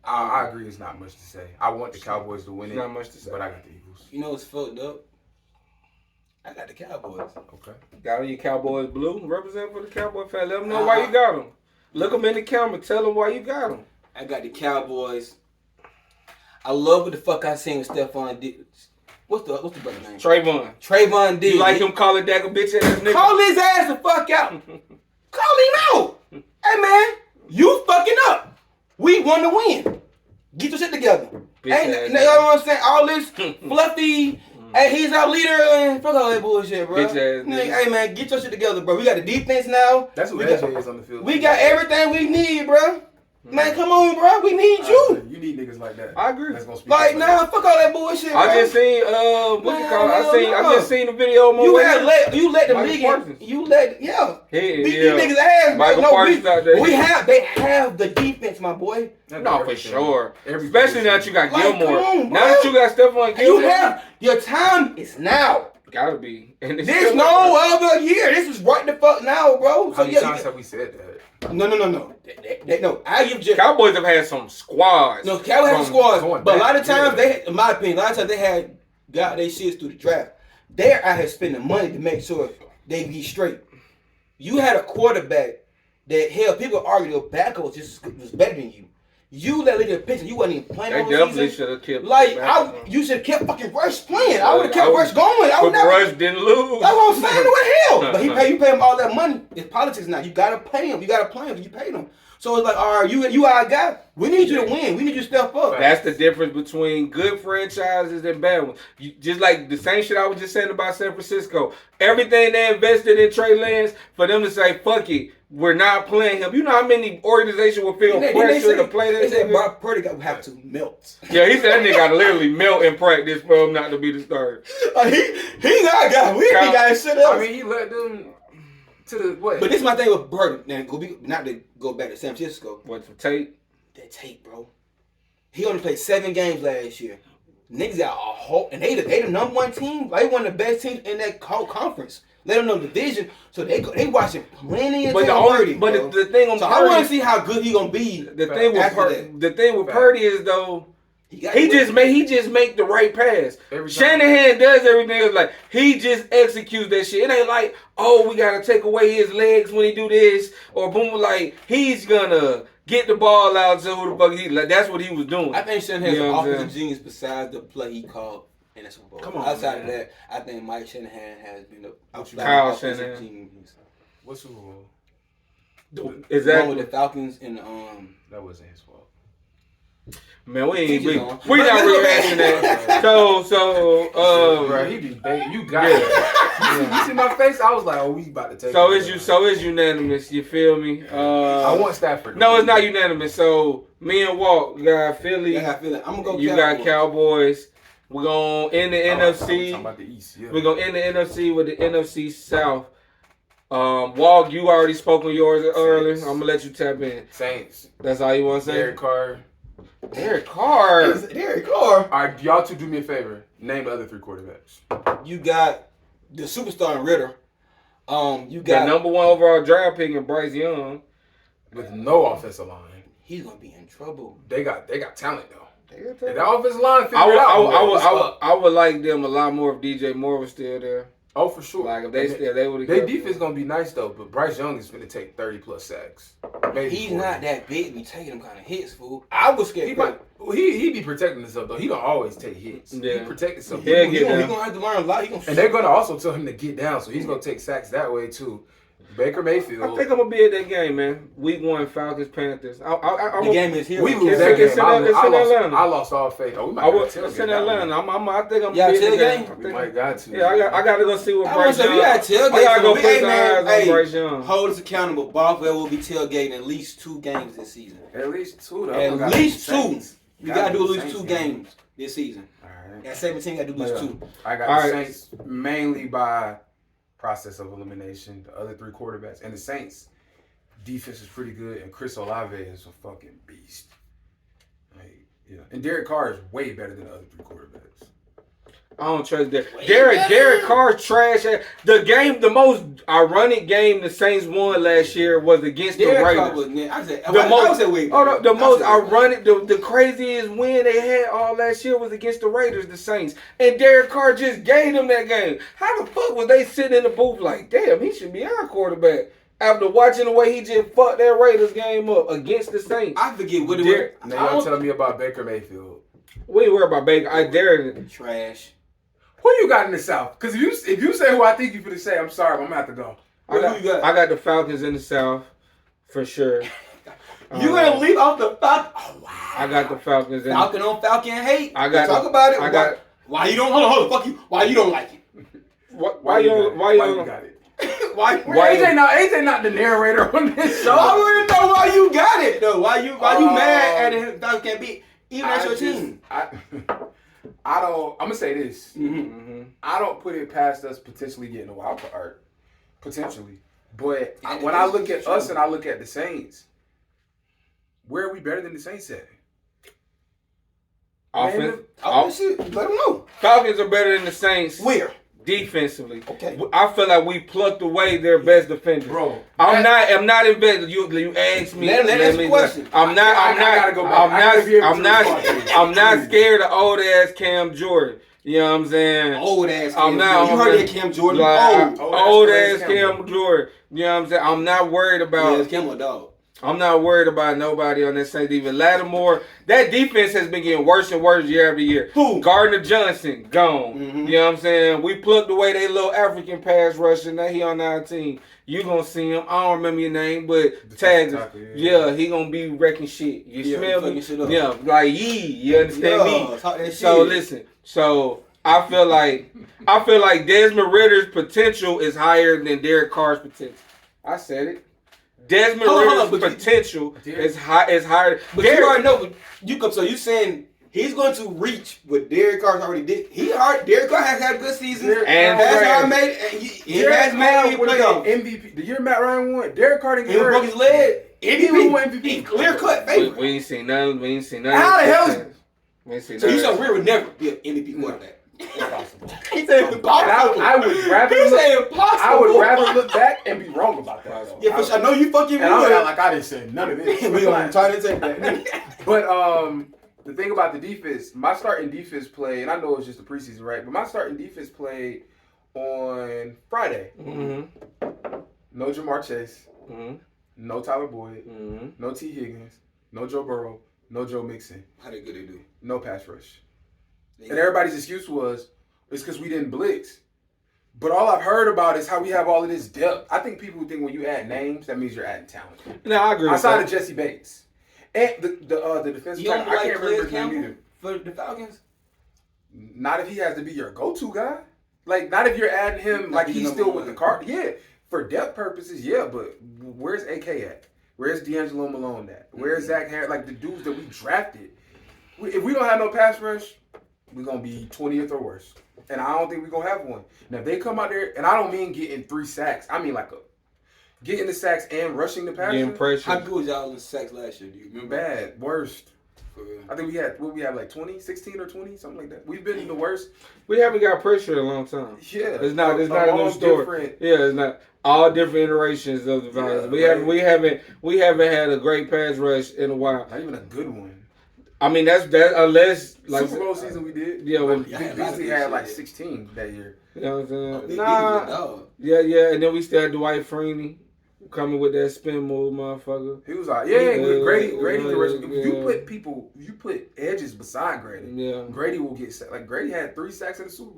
I agree. It's not much to say. I want the Cowboys to win it. Not much to say. But I got the Eagles. You know what's fucked up? I got the Cowboys. Okay. Got on your Cowboys blue. Represent for the Cowboy fan. Let them know why you got them. Look them in the camera. Tell them why you got them. I got the Cowboys. I love what the fuck I seen with Stephon Diggs. What's the brother's name? Trayvon Diggs. You like him calling that a bitch ass nigga? Call his ass the fuck out. Call him out. Hey man, you fucking up. We want to win. Get your shit together. Hey, you know what I'm saying? All this fluffy. Hey, he's our leader. And fuck all that bullshit, bro. Bitch ass nigga. Hey man, get your shit together, bro. We got the defense now. That's what AJ is on the field. We got everything we need, bro. Man, come on, bro. We need you. You need niggas like that. I agree. That's gonna speak Like, nah, fuck all that bullshit, bro. I just seen I just seen the video on my You way. let the Michael league Parsons. beat these niggas ass, bro. Michael Parsons out there. They have the defense, my boy. No, for sure. Every Especially now that you got Like, Gilmore. come on, bro. Now that you got Stephon Gilmore. Your time is now. Gotta be. And it's There's still no other year. This is right the fuck now, bro. How many times have we said that? No. No. I give just Cowboys have had some squads. No, Cowboys have squads, going but a back, lot of times yeah. in my opinion, a lot of times they had got their shits through the draft. They're out here spending money to make sure they be straight. You had a quarterback that hell people argue your backup was better than you. You let lead a pitch and you wasn't even playing. They definitely should have kept. You should have kept fucking Rush playing. I would have kept Rush going. Rush didn't lose. That's what I'm saying. What the hell? But you pay him all that money. It's politics now. You gotta pay him. You gotta play him. You paid him. So it's like, all right, you our guy. We need you to win. We need you to step up. That's the difference between good franchises and bad ones. Just like the same shit I was just saying about San Francisco. Everything they invested in Trey Lance, for them to say, fuck it, we're not playing him. You know how many organizations will feel pressure to play that They said nigga? Purdy got to have to melt. Yeah, he said that nigga got to literally melt in practice for him not to be the starter. He's our guy. We ain't got shit else. I mean, he led them to the what? But this is my thing with Purdy. Now, not to go back to San Francisco. What's the tape? That tape, bro. He only played 7 games last year. Niggas got a whole, and they the number one team. Like one of the best teams in that whole conference. Let them know the division, so they watching plenty of Purdy. But the thing on so Purdy, I want to see how good he gonna be. The thing with Purdy is though. He just make the right pass. Shanahan does everything. It's like he just executes that shit. It ain't like, oh, we gotta take away his legs when he do this, or boom, like he's gonna get the ball out to who the fuck he like. That's what he was doing. I think Shanahan's an offensive genius besides the play he called in the Super Bowl. Come on, outside of that, I think Mike Shanahan has been the offensive genius. What Super Bowl? Is that one with the Falcons and That wasn't his fault. Man, we not rehashing that. So, bro, he be banging. You got it. You see my face? I was like, oh, we about to take. So it's unanimous. You feel me? I want Stafford. No, it's not unanimous. So me and Walt got Philly. I'm gonna go. You got Cowboys. We're gonna end the NFC. Talking about the East. Yeah. We're gonna end the NFC with the NFC South. Walt, you already spoke on yours earlier. I'm gonna let you tap in. Saints. That's all you want to say. Derek Carr. Derek Carr. All right, y'all two do me a favor. Name the other 3 quarterbacks. You got the superstar in Ritter. You got the number 1 overall draft pick in Bryce Young. With no offensive line. He's gonna be in trouble. They got talent though. If the offensive line figure I would like them a lot more if DJ Moore was still there. Oh, for sure. Like if they would have. Their defense gonna be nice though, but Bryce Young is gonna take 30+ sacks. Maybe he's 40. not that big to be taking them kind of hits, fool. I was scared. He be protecting himself though. He don't always take hits. Yeah. He protect himself. He's gonna have to learn a lot. And they're gonna also tell him to get down, so he's gonna take sacks that way too. Baker Mayfield. I think I'm gonna be at that game, man. Week 1, Falcons Panthers. The game is here. We lose It's that in game. Atlanta. I lost all faith. Oh, we might It's in Atlanta. I think I'm Yeah, gonna be at the tailgate? game. We might got to. Yeah, I gotta go see what I Bryce want to say Young. we got tailgate. I gotta go put Hey, some man, eyes on Bryce Young. hold us accountable. Bothwell will be tailgating at least 2 games this season. At least 2, though. At least 2. Saints. We gotta do at least Saints 2 game. games this season. All right. At 17, gotta do at least 2. I got All the right. Saints mainly by process of elimination. The other 3 quarterbacks. And the Saints defense is pretty good. And Chris Olave is a fucking beast. Like, yeah. And Derek Carr is way better than the other 3 quarterbacks. I don't trust that. Derek Carr's trash. The most ironic game the Saints won last year was against the Derek Raiders. Carr was, I said, the most ironic, the craziest win they had all last year was against the Raiders, the Saints. And Derek Carr just gave them that game. How the fuck was they sitting in the booth like, damn, he should be our quarterback? After watching the way he just fucked that Raiders game up against the Saints. I forget what it was. Now y'all tell me about Baker Mayfield. We ain't worried about Baker. I dare. Trash. Who you got in the South? Because if you say who I think you finna say, I'm sorry, but I'm gonna have to go. Who you got? I got the Falcons in the South for sure. You gonna leave off the Falcon? Oh wow! I got the Falcons in. Falcon on Falcon hate. I got talk about it. I got. Why you don't? Hold on. Fuck you. Why you don't like it? Why you got it? Why AJ not the narrator on this show? I want to know why you got it though. Why you mad at him? Falcon can't beat even that's your team. I don't. I'm gonna say this. Mm-hmm. I don't put it past us potentially getting a wild card, potentially. But when I look at us and I look at the Saints, where are we better than the Saints at? Offense. Let them know. Falcons are better than the Saints. Where? Defensively. Okay. I feel like we plucked away their best defenders. Bro, I'm not invested. You asked me. Let me question. I'm not scared of old ass Cam Jordan. You know what I'm saying? Old ass Cam Jordan. You heard that Cam Jordan? Old ass Cam Jordan. You know what I'm saying? I'm not worried about. Yeah, Cam a dog. I'm not worried about nobody on that Saints defense. Lattimore, that defense has been getting worse and worse year after year. Who? Gardner Johnson, gone. Mm-hmm. You know what I'm saying? We plucked away their little African pass rusher. Now he on our team. You gonna see him. I don't remember your name, but tag us. Yeah, he gonna be wrecking shit. You smell me? Yeah, like you understand me? So listen, I feel like Desmond Ritter's potential is higher than Derek Carr's potential. I said it. Desmond Ritter's potential is higher. But you already know. So you saying he's going to reach what Derek Carr already did? Derek Carr has had a good season and has made. He has made playoffs. MVP. The year Matt Ryan won, Derek Carr didn't get hurt. He broke his leg. He won MVP. Clear cut favorite. We ain't seen none. How the hell? So you said Ritter would never be an MVP quarterback. Impossible. He said impossible. I would rather. I would rather look back and be wrong about that. Though. Yeah, I know you fucking would. And I'm not like I didn't say none of this. We gonna try to take that. But the thing about the defense, my starting defense play, and I know it's just the preseason, right? But my starting defense played on Friday. Mm-hmm. No Jamar Chase. Mm-hmm. No Tyler Boyd. Mm-hmm. No T. Higgins. No Joe Burrow. No Joe Mixon. How they good they do? No pass rush. And everybody's excuse was, it's because we didn't blitz. But all I've heard about is how we have all of this depth. I think people think when you add names, that means you're adding talent. No, I agree. Outside of Jesse Bates. And the defensive tackle, I can't remember his name either. For the Falcons? Not if he has to be your go-to guy. Like, not if you're adding him like he's still with the card. Yeah, for depth purposes, yeah, but where's AK at? Where's D'Angelo Malone at? Where's Zach Harris? Like, the dudes that we drafted. If we don't have no pass rush, we're going to be 20th or worse. And I don't think we're going to have one. Now, if they come out there, and I don't mean getting 3 sacks. I mean, getting the sacks and rushing the passer. Getting pressure. How good was y'all in sacks last year? Do you remember? Bad. Worst. I think we had, like 20, 16 or 20, something like that. We've been the worst. We haven't got pressure in a long time. Yeah. It's not a new story. Yeah, it's not. All different iterations of the violence. We haven't had a great pass rush in a while. Not even a good one. I mean, that's unless like Super Bowl season we did. Yeah, we basically had like 16 that year. You know what I'm saying? Nah. And then we still had Dwight Freeney coming with that spin move, motherfucker. He was like, Grady. You put edges beside Grady. Yeah. Grady will get sacked. Like Grady had 3 sacks in the Super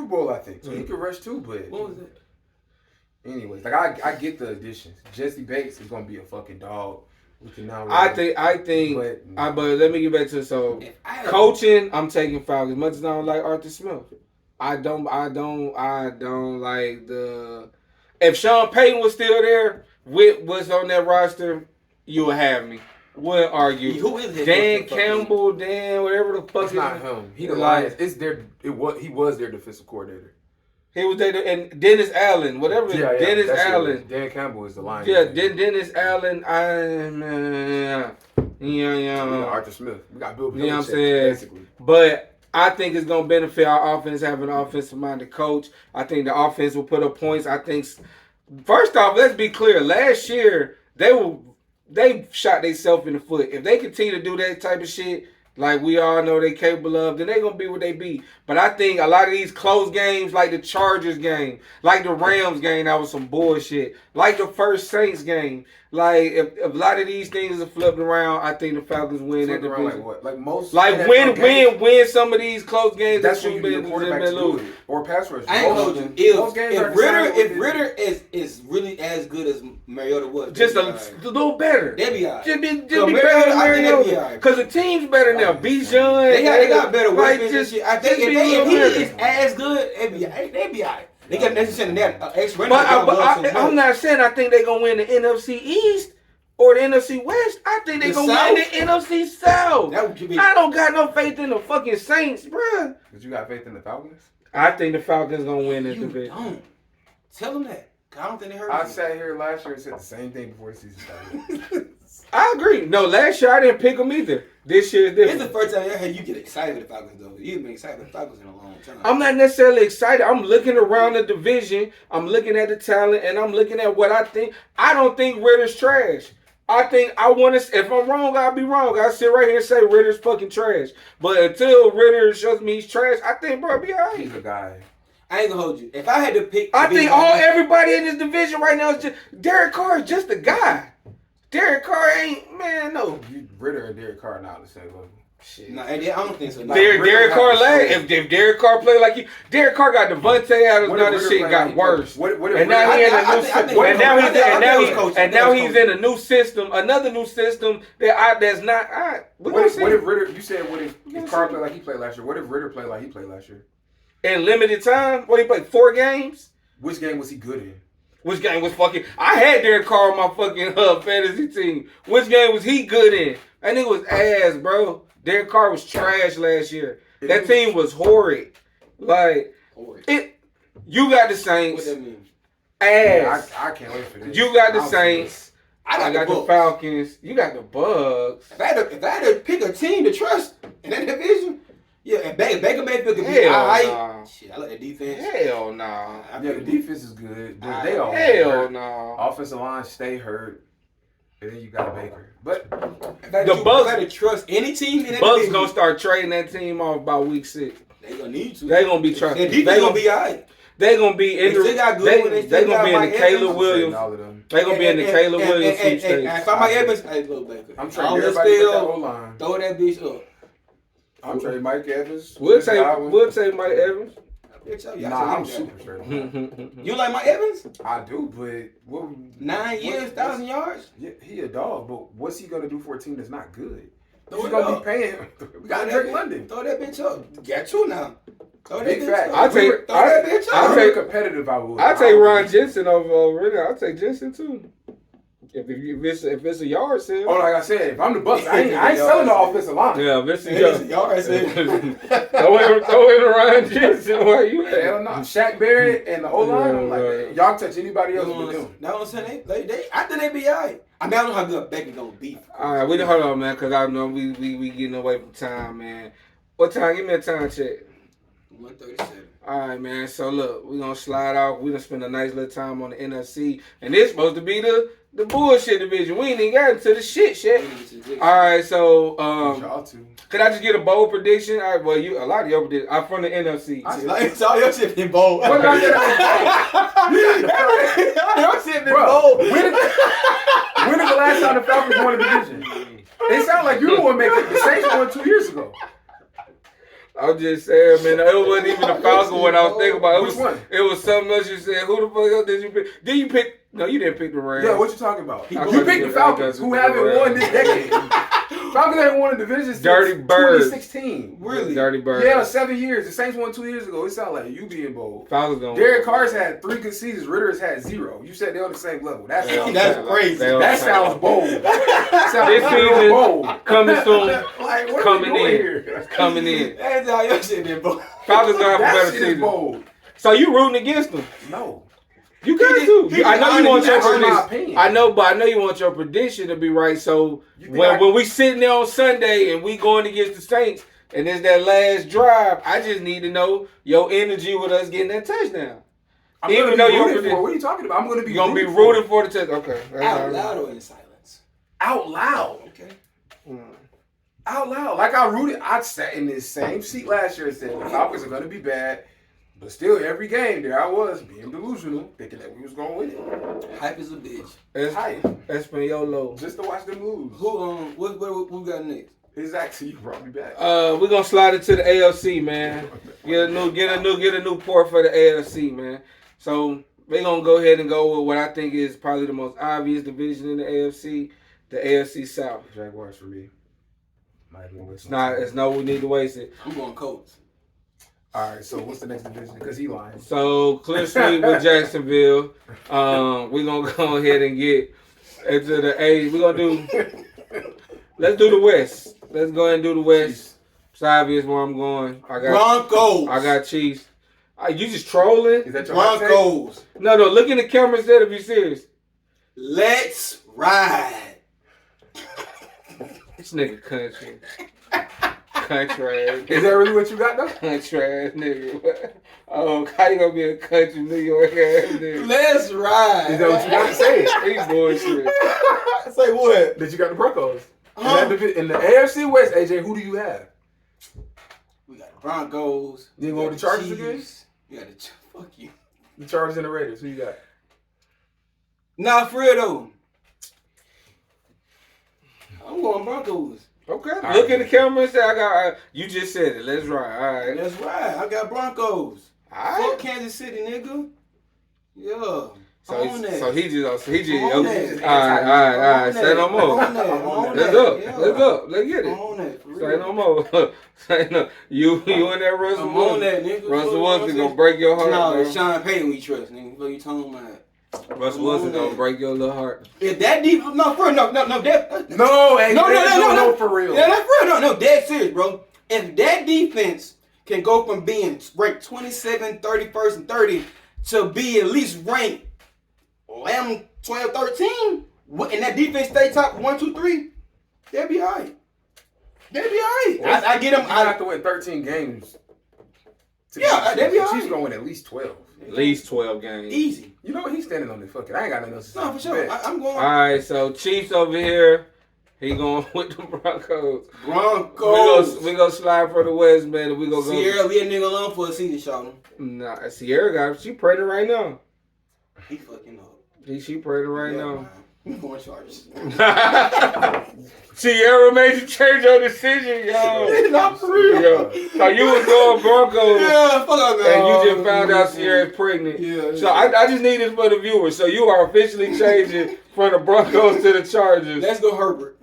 Bowl. I think. So he could rush too, but what was it? Anyways, like I get the additions. Jesse Bates is gonna be a fucking dog. We can now. I think. But let me get back to coaching. I'm taking Falcons. As much as I don't like Arthur Smith, I don't like the. If Sean Payton was still there with what's on that roster, you would have me. Wouldn't argue. Who is it? Dan Campbell, whatever the fuck. It's not him. He the Lions. It's their. He was their defensive coordinator. He was there, and Dennis Allen, whatever. Yeah, Dennis Allen. Dan Campbell is the Lions. Yeah, Dennis Allen. Arthur Smith. We got Bill Belichick, you know what I'm saying? Basically. But I think it's going to benefit our offense having an offensive-minded coach. I think the offense will put up points. I think, first off, let's be clear. Last year, they shot themselves in the foot. If they continue to do that type of shit, like we all know they capable of, then they going to be what they be. But I think a lot of these close games, like the Chargers game, like the Rams game, that was some bullshit. Like the first Saints game. Like, if a lot of these things are flipping around, I think the Falcons win that division. Like what? Like most. Like win some of these close games. That's when you need a quarterback to do it. Or pass rush. I ain't coaching. If Ritter is really as good as Mariota was, just a little better. They'll be alright. Just be better than Mariota. Because the team's better now. Bijan. They got better weapons and shit. I think if he is as good, they be alright. They got necessarily that extra. But I'm not saying I think they're going to win the NFC East or the NFC West. I think they're going to win the NFC South. I don't got no faith in the fucking Saints, bruh. But you got faith in the Falcons? I think the Falcons going to win this division. Don't. Tell them that. I don't think they heard I sat here last year and said the same thing before the season started. I agree. No, last year I didn't pick them either. This year is different. It's the first time I heard you get excited with the Falcons, though. You've been excited with the Falcons in a long time. I'm not necessarily excited. I'm looking around the division. I'm looking at the talent, and I'm looking at what I think. I don't think Ritter's trash. I think I want to. If I'm wrong, I'll be wrong. I'll sit right here and say Ritter's fucking trash. But until Ritter shows me he's trash, I think, bro, be all right. He's a guy. I ain't gonna hold you. If I had to pick, I think everybody in this division right now is just Derek Carr is just a guy. Derek Carr ain't, man, no. Ritter and Derek Carr are not the same level. Shit. No, I don't think so. Derek Carr, if Derek Carr play like you, Derek Carr got Devontae Adams, now the shit got worse. And now he's in a new system. And now he's in a new system, another new system that's not. What if Ritter? You said what if Carr played like he played last year? What if Ritter played like he played last year? In limited time, what he played 4 games? Which game was he good in? Which game was fucking? I had Derek Carr on my fucking fantasy team. Which game was he good in? That nigga was ass, bro. Derek Carr was trash last year. That team was horrid. Like you got the Saints. What that mean? Ass. I can't wait for this. You got the Saints. I got the Falcons. You got the Bucks. If I had to pick a team to trust in that division. Yeah, and Baker Mayfield could be alright. Shit, I like the defense. Hell nah. Yeah, the defense is good. But they all hell nah. Offensive line stay hurt. And then you got Baker. But the Bucks had to trust any team in that Bucks division. Gonna start trading that team off by week 6. They gonna need to. They gonna be trying. Their defense gonna be alright. They gonna be in they gonna be in the Caleb Williams. They gonna be in the Caleb Williams sweepstakes. If I'm Mike Evans, hey, look, Baker. I'm trying everybody to put that line. Throw that bitch up. I'm trading Mike Evans. We'll take Mike Evans. Nah, I'm super straight. You like Mike Evans? I do, but 9 years, 1,000 yards? Yeah, he a dog, but what's he gonna do for a team that's not good? Who's gonna be paying him? We got Drake London. Throw that bitch up. Get you now. Big fact. I'll take competitive. I would. I'll take Ron Jensen over Ritter. I'll take Jensen too. If it's a yard sale. Oh, like I said, if I'm the Bucks, I ain't selling the offensive line. Yeah, if it's a yard sale. Throw in Ryan Jensen. Where you at? Hell no. Shaq Barrett and the whole line. I'm like, y'all touch anybody else but them. That's what I'm saying. I think they be alright. I mean, I don't know how good Baker gonna be. All right, hold on, man, because I know we getting away from time, man. What time? Give me a time check. 1:37. All right, man. So look, we're gonna slide off. We're gonna spend a nice little time on the NFC, and this supposed to be the bullshit division. We ain't even got into the shit. All right, so could I just get a bold prediction? All right, well, a lot of your predictions. I'm from the NFC. It's all your shit been bold. What about your shit been bold. When is the last time the Falcons won a division? It sounds like you the one making the Saints won 2 years ago. I'm just saying, man. It wasn't even the Falcon one I was thinking about. Which one? It was something else you said. Who the fuck else did you pick? Did you pick? No, you didn't pick the Rams. Yeah, what you talking about? I You picked the Falcons, who haven't won this decade. Falcons haven't won a division since Dirty Birds. 2016. Really? Dirty Bird. Yeah, 7 years. The Saints won 2 years ago. It sounds like you being bold. Falcons gonna Derek Carr's had 3 good seasons. Ritter's had 0. You said they're on the same level. That's crazy. That sounds bold. That sounds This season bold. coming soon. Like, what Coming are we doing in. here? Coming in. That's how your shit been, bro. Falcons gonna have a That better shit is season. bold. So you rooting against them? No. You got to. he I know did you want your honestly, that's my prediction. opinion. I know, but I know you want your prediction to be right. So You think when we sitting there on Sunday and we going against the Saints and it's that last drive, I just need to know your energy with us getting that touchdown. I'm Even gonna though be you're rooting for. What are you talking about? I'm gonna be. You're gonna be for it. rooting for the touchdown. Okay. That's all Out right. loud or in silence? Out loud. Okay. Out loud. Like I rooted. I sat in this same seat last year and said the Falcons are gonna be bad. But still, every game there I was being delusional, thinking that we was gonna win it. Hype is a bitch. Hype. Espanolo. Just to watch them lose. Who what we got next? Exactly. You brought me back. We're gonna slide it to the AFC, man. Get a new port for the AFC, man. So we're gonna go ahead and go with what I think is probably the most obvious division in the AFC, the AFC South. Jaguars for me. It's no we need to waste it. I'm going Colts. All right. So what's the next division? Because he lying. So clear sweep with Jacksonville. We're gonna go ahead and get into the A. We're gonna do. Let's do the West. Let's go ahead and do the West. It's obvious where I'm going. Broncos. I got Chiefs. You just trolling? Is that your hot take? Broncos. No. Look in the camera instead of you serious. Let's ride. This nigga country. Country ass. Is that really what you got though? Country ass nigga. Oh, how you gonna be a country New York ass nigga? Let's ride. Is that what you got to say? He bullshit. Say what? That you got the Broncos. Huh? In the AFC West, AJ, who do you have? We got the Broncos. You going with the Chargers again? We got the fuck you. The Chargers and the Raiders. Who you got? Nah, for real though. I'm going Broncos. Okay. All Look right. in the camera and say, I got, you just said it. Let's ride. All right. That's right. I got Broncos. All right. Fuck Kansas City, nigga. Yeah. So he just On okay. that. All right. Say no more. On that. On Let's that. go. Yeah. Let's go. Let's get I'm it. on that. For real. Say no more. Say no. You and that Russell I'm on Wilson. that, nigga. Russell Wilson gonna break your heart, No, bro. it's Sean Payton we trust, nigga. What you talking about? Russell Wilson gonna break your little heart. If that deep, no, for real, no, that, No, AJ, no, for real. Yeah, that's real, no, dead serious, bro. If that defense can go from being ranked 27, 31st, and 30 to be at least ranked 11, 12, 13, and that defense stay top 1, 2, 3, they'll be all right. They'll be all right. I get them. You have to win 13 games. Yeah, they'll be all She's right. going to win at least 12. At least 12 games. Easy. You know what? He's standing on this fucking. I ain't got nothing else to say. No, for sure. I'm going All right, so Chiefs over here. He going with the Broncos. Broncos. We go slide for the West, man. And we go Sierra, leave a nigga alone for a season, shot. Nah, Sierra got she pregnant right now. He fucking up. She pregnant right Yeah, now. man. I'm going Chargers. Sierra made you change your decision, yo. Not for real. Yo. So you was going Broncos. Yeah, fuck up, man. And you just found out Sierra's pregnant. Yeah. So I just need this for the viewers. So you are officially changing from the Broncos to the Chargers. Let's go Herbert.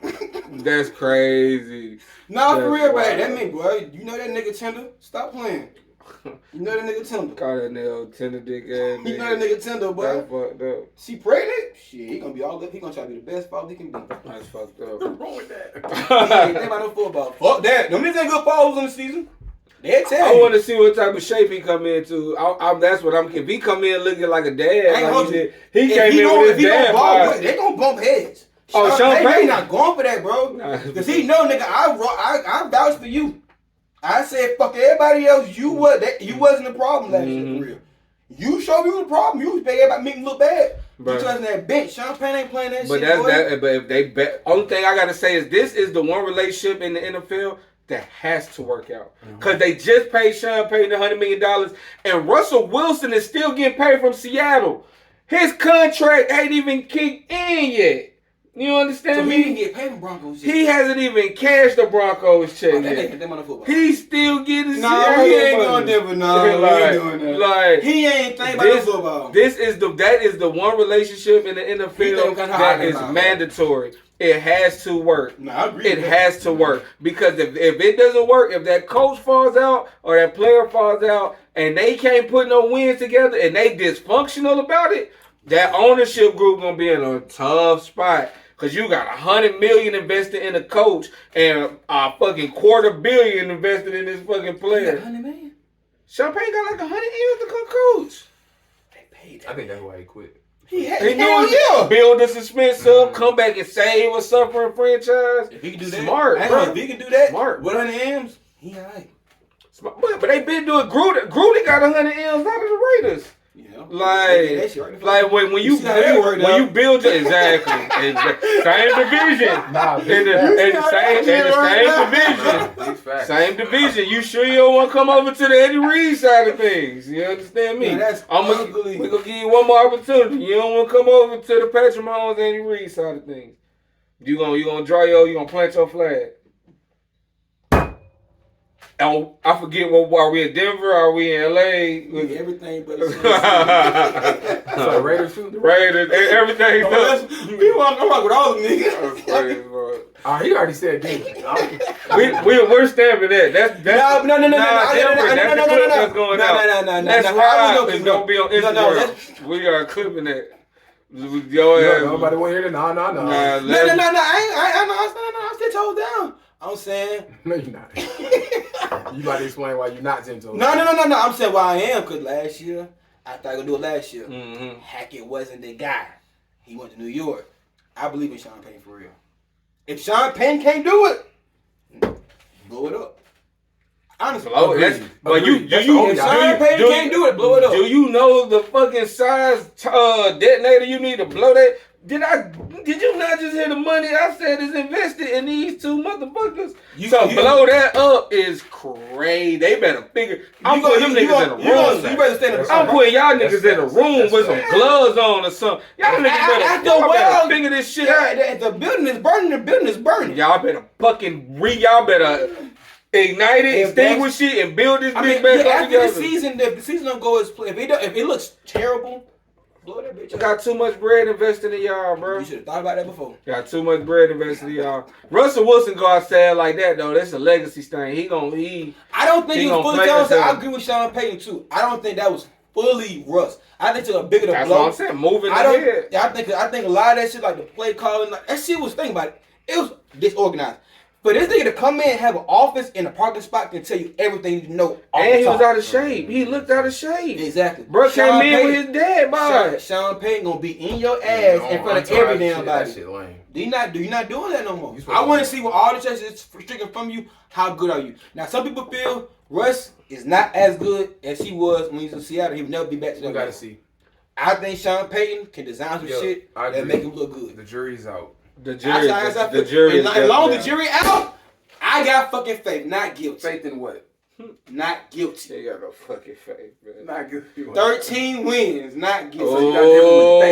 That's crazy. Nah, for That's real, wild. man. That mean, boy, you know that nigga tender? Stop playing. You know that nigga tender. Call that nigga tender dick ass. You know that nigga tender, boy. That's fucked up. She pregnant? Shit, he gonna be all good. He gonna try to be the best father he can be. That's fucked up. What's wrong with that? He ain't think about no football. Fuck that. Them niggas ain't good fathers in the season. They'll tell I you. want to see what type of shape he come into. That's what I'm. If he come in looking like a dad, ain't like gonna- he did, he If came he in gon- with if his he gon' dad ball, vibe. they gonna bump heads. Oh, Sean Payton not going for that, bro. Nah. Cause he know, nigga, I vouched for you. I said, fuck everybody else. You wasn't the problem last year, for real. You showed me the problem. You was bad everybody make me look bad. But- You trusting that bench. Sean Payton ain't playing that But shit. that's boy. that. But if they bet, only thing I gotta say is this is the one relationship in the NFL that has to work out because they just paid Sean Payton $100 million, and Russell Wilson is still getting paid from Seattle. His contract ain't even kicked in yet. You understand So me? he didn't get paid from Broncos. He hasn't even cashed the Broncos check That yet. ain't them on the football. He's still getting Nah, he ain't going Denver. Nah, he ain't doing that. Like, he ain't thinking about the football. That is the one relationship in the NFL that is mandatory. It has to work. Nah, I agree. It has to work. Because if it doesn't work, if that coach falls out or that player falls out and they can't put no wins together and they dysfunctional about it, that ownership group gonna be in a tough spot. Cause you got $100 million invested in a coach and a fucking $250 million invested in this fucking player. $100 million. Champagne got like 100 years to come coach. They paid that. I think that's why he quit. He knew build a suspense up, come back and save a suffering franchise. If he can do that, smart, bro. If he can do that, smart. With 100 M's, he alright. But they been doing Gruden got 100 M's out of the Raiders. Yeah. Like when you build your exactly same division in the same division. You sure you don't want to come over to the Eddie Reed side of things? You understand me? We gonna give you one more opportunity. You don't want to come over to the Patrick Mahomes Eddie Reed side of things. You gonna plant your flag. And I forget are we in Denver? Are we in LA? Everything but so Raiders too? Raiders, everything. We want to come up with all the niggas. Crazy, bro. He already said Denver. We're stamping that. That's no. That's the clip that's going out. No. That's right. It's gonna be on Instagram. We are clipping that. Nobody want to hear that. No. No. I still told down. I'm saying. No, you're not. You about to explain why you're not 10 toes. No. I'm saying why I am, because last year, I thought I was going to do it last year. Mm-hmm. Hackett wasn't the guy. He went to New York. I believe in Sean Payton for real. If Sean Payton can't do it, blow it up. Honestly. Blow it. If Sean Payton can't do it, blow it up. Do you know the fucking size detonator you need to blow that? Did you not just hear the money I said is invested in these two motherfuckers? Blow that up is crazy. They better figure. I'm putting them niggas in a room. You better stand up. I'm putting y'all niggas in a room with some gloves on or something. Y'all niggas better figure this shit out. The building is burning. Y'all better y'all better ignite it, extinguish it, and build this bitch back up together. After the season don't go as planned. If it looks terrible, blow that bitch up. Got too much bread invested in y'all, bro. You should have thought about that before. Got too much bread invested in y'all. Russell Wilson go outside like that though. That's a legacy thing. I don't think he was fully talented. I agree with Sean Payton too. I don't think that was fully Russ. I think it's a bigger blow. That's what I'm saying. Moving ahead. I think a lot of that shit, like the play calling, like, that shit was, think about it. It was disorganized. For this nigga to come in and have an office in a parking spot can tell you everything you know. And he was out of shape. He looked out of shape. Exactly. Bro came in with his dad, boy. Sean Payton gonna be in your ass in front of every damn body. That shit lame. You're not doing that no more. I want to see what all the checks is stricken from you. How good are you? Now, some people feel Russ is not as good as he was when he was in Seattle. He would never be back to that. We gotta see. I think Sean Payton can design some shit that make him look good. The jury's out. The jury is as long as the jury out, I got fucking faith. Not guilty. Faith in what? Not guilty. You got no fucking faith, man. Not guilty. 13 wins. Not guilty. So you got different with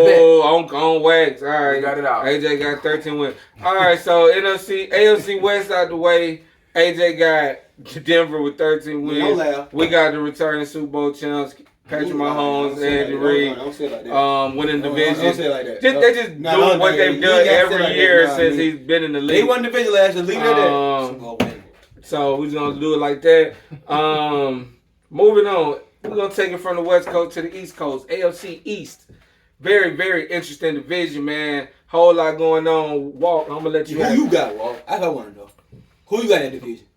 thank you. On wax. All right. You got it out. AJ got 13 wins. All right, so AFC West out the way. AJ got Denver with 13 wins. We got the returning Super Bowl champs. Patrick Mahomes, Andy Reid, winning division. Don't say it like that. They just doing what they've done every year since he's been in the league. They won division last year. Leave it at that. So we're gonna do it like that. Moving on, we're gonna take it from the West Coast to the East Coast. AFC East, very very interesting division, man. Whole lot going on. Walt, I'm gonna let you. Who you got, Walt? I got one though. Who you got in that division?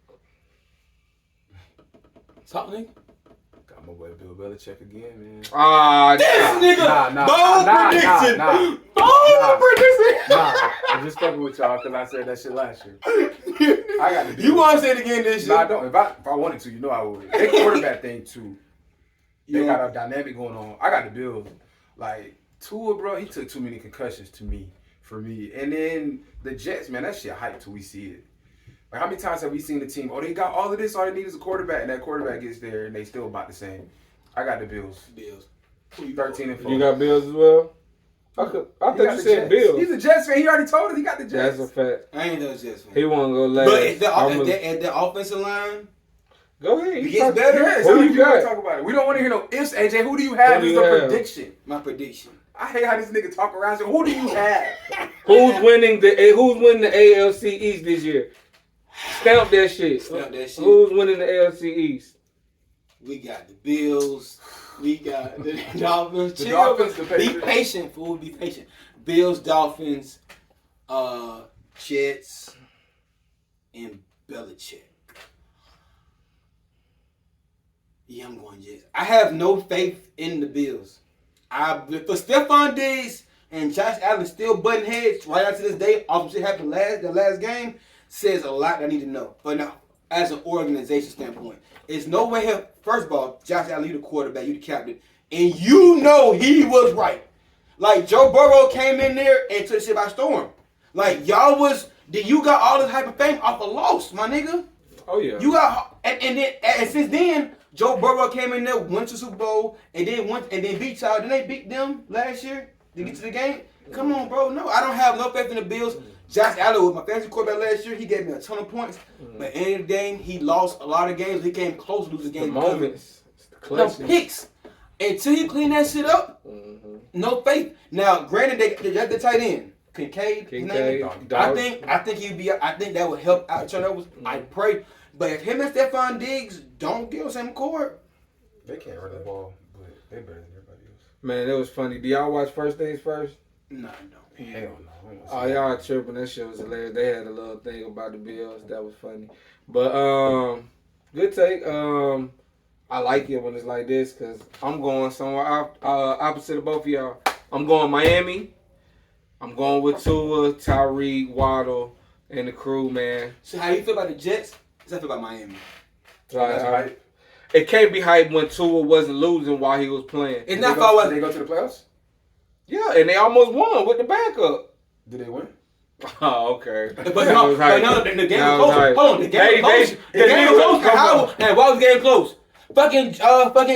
Talk, nigga. My boy Bill Belichick again, man. Bold prediction. I'm just fucking with y'all because I said that shit last year. I got the Bills. You want to say it again this year? Nah, I don't. If I wanted to, you know I would. They quarterback thing too. They got a dynamic going on. I got the Bills. Like Tua, bro, he took too many concussions for me. And then the Jets, man, that shit hype till we see it. Like, how many times have we seen the team, they got all of this, all they need is a quarterback, and that quarterback gets there, and they still about the same. I got the Bills. 13-4. You got Bills as well? I thought He got you the said Jets. Bills. He's a Jets fan. He already told us he got the That's Jets. a fact. I ain't no Jets fan. He won't go last. But if the offensive line Go ahead. it gets better, Yeah, Who like you you want got? to talk about it. We don't want to hear no ifs, AJ. Who do you have Who do is you the have? prediction. my prediction. I hate how this nigga talk around. So who do you have? Who's winning the ALC East this year? Stamp that shit. Stamp that shit. Who's winning the ALC East? We got the Bills. We got the Dolphins. The Chill. Dolphins, the Be Patriots. patient, fool. Be patient. Bills, Dolphins, Jets, and Belichick. Yeah, I'm going Jets. I have no faith in the Bills. For Stephon Diggs and Josh Allen still butting heads right out to this day, off some shit happened the last game, says a lot I need to know. But now, as an organization standpoint, it's no way here. First of all, Josh Allen, you the quarterback, you the captain, and you know he was right. Like Joe Burrow came in there and took shit by storm. Like you got all this hype of fame off a loss, my nigga. Oh yeah. You got and since then, Joe Burrow came in there, went to the Super Bowl, and then beat y'all. Didn't they beat them last year to get to the game? Come on, bro. No, I don't have no faith in the Bills. Josh Allen was my fantasy quarterback last year. He gave me a ton of points. But in the end of the game, he lost a lot of games. He came close to losing games. The moments. It's the No clutches. picks. Until you clean that shit up, no faith. Now, granted, they got the tight end. Kincaid. his name is. Dog. I think that would help out turnovers. I pray. But if him and Stephon Diggs don't get on the same court, They can't run the ball, but they better than everybody else. Man, that was funny. Do y'all watch First Things First? no, no. Hell no. Oh, y'all tripping. That shit was hilarious. They had a little thing about the Bills. That was funny. But, good take. I like it when it's like this because I'm going somewhere opposite of both of y'all. I'm going Miami. I'm going with Tua, Tyreek, Waddle, and the crew, man. So how you feel about the Jets? How you feel about Miami? Like, That's hype. it can't be hype when Tua wasn't losing while he was playing. It's not far Did away. they go to the playoffs? Yeah, and they almost won with the backup. Did they win? Oh, okay. But no, the game was close. Hold on, the game was close. The game was close. And why was the game close? Fucking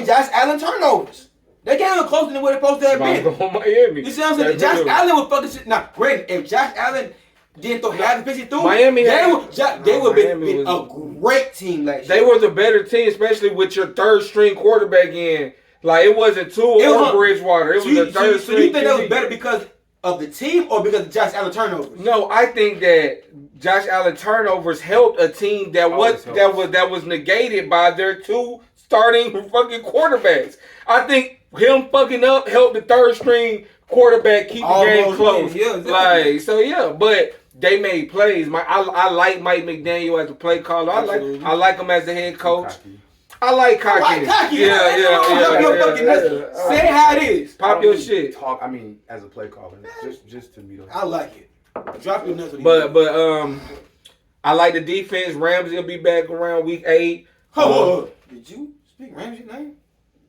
Josh Allen turnovers. That game was closer than what it supposed to have I'm been. going Miami. You see what I'm saying? Josh Allen was fucking shit. Now, granted, if Josh Allen didn't throw half the pitches through, Miami they had- would have been Miami a great team last They year. were the better team, especially with your third string quarterback in. Like, it wasn't Tua or Bridgewater. It was the third So string. you think that was QB. better because of the team or because of Josh Allen turnovers? No, I think that Josh Allen turnovers helped a team that was negated by their two starting fucking quarterbacks. I think him fucking up helped the third string quarterback keep the game Almost close. win, yeah, exactly. Like, so yeah, but they made plays. I like Mike McDaniel as a play caller. Absolutely. I like him as a head coach. Cocky. I like I cocky. like cocky. Yeah. Say how it is. Pop your shit. Talk. I mean, as a play caller, just to me though. I like it. Drop your nuts. But I like the defense. Ramsey will be back around week 8. Hold. Did you speak Ramsey name?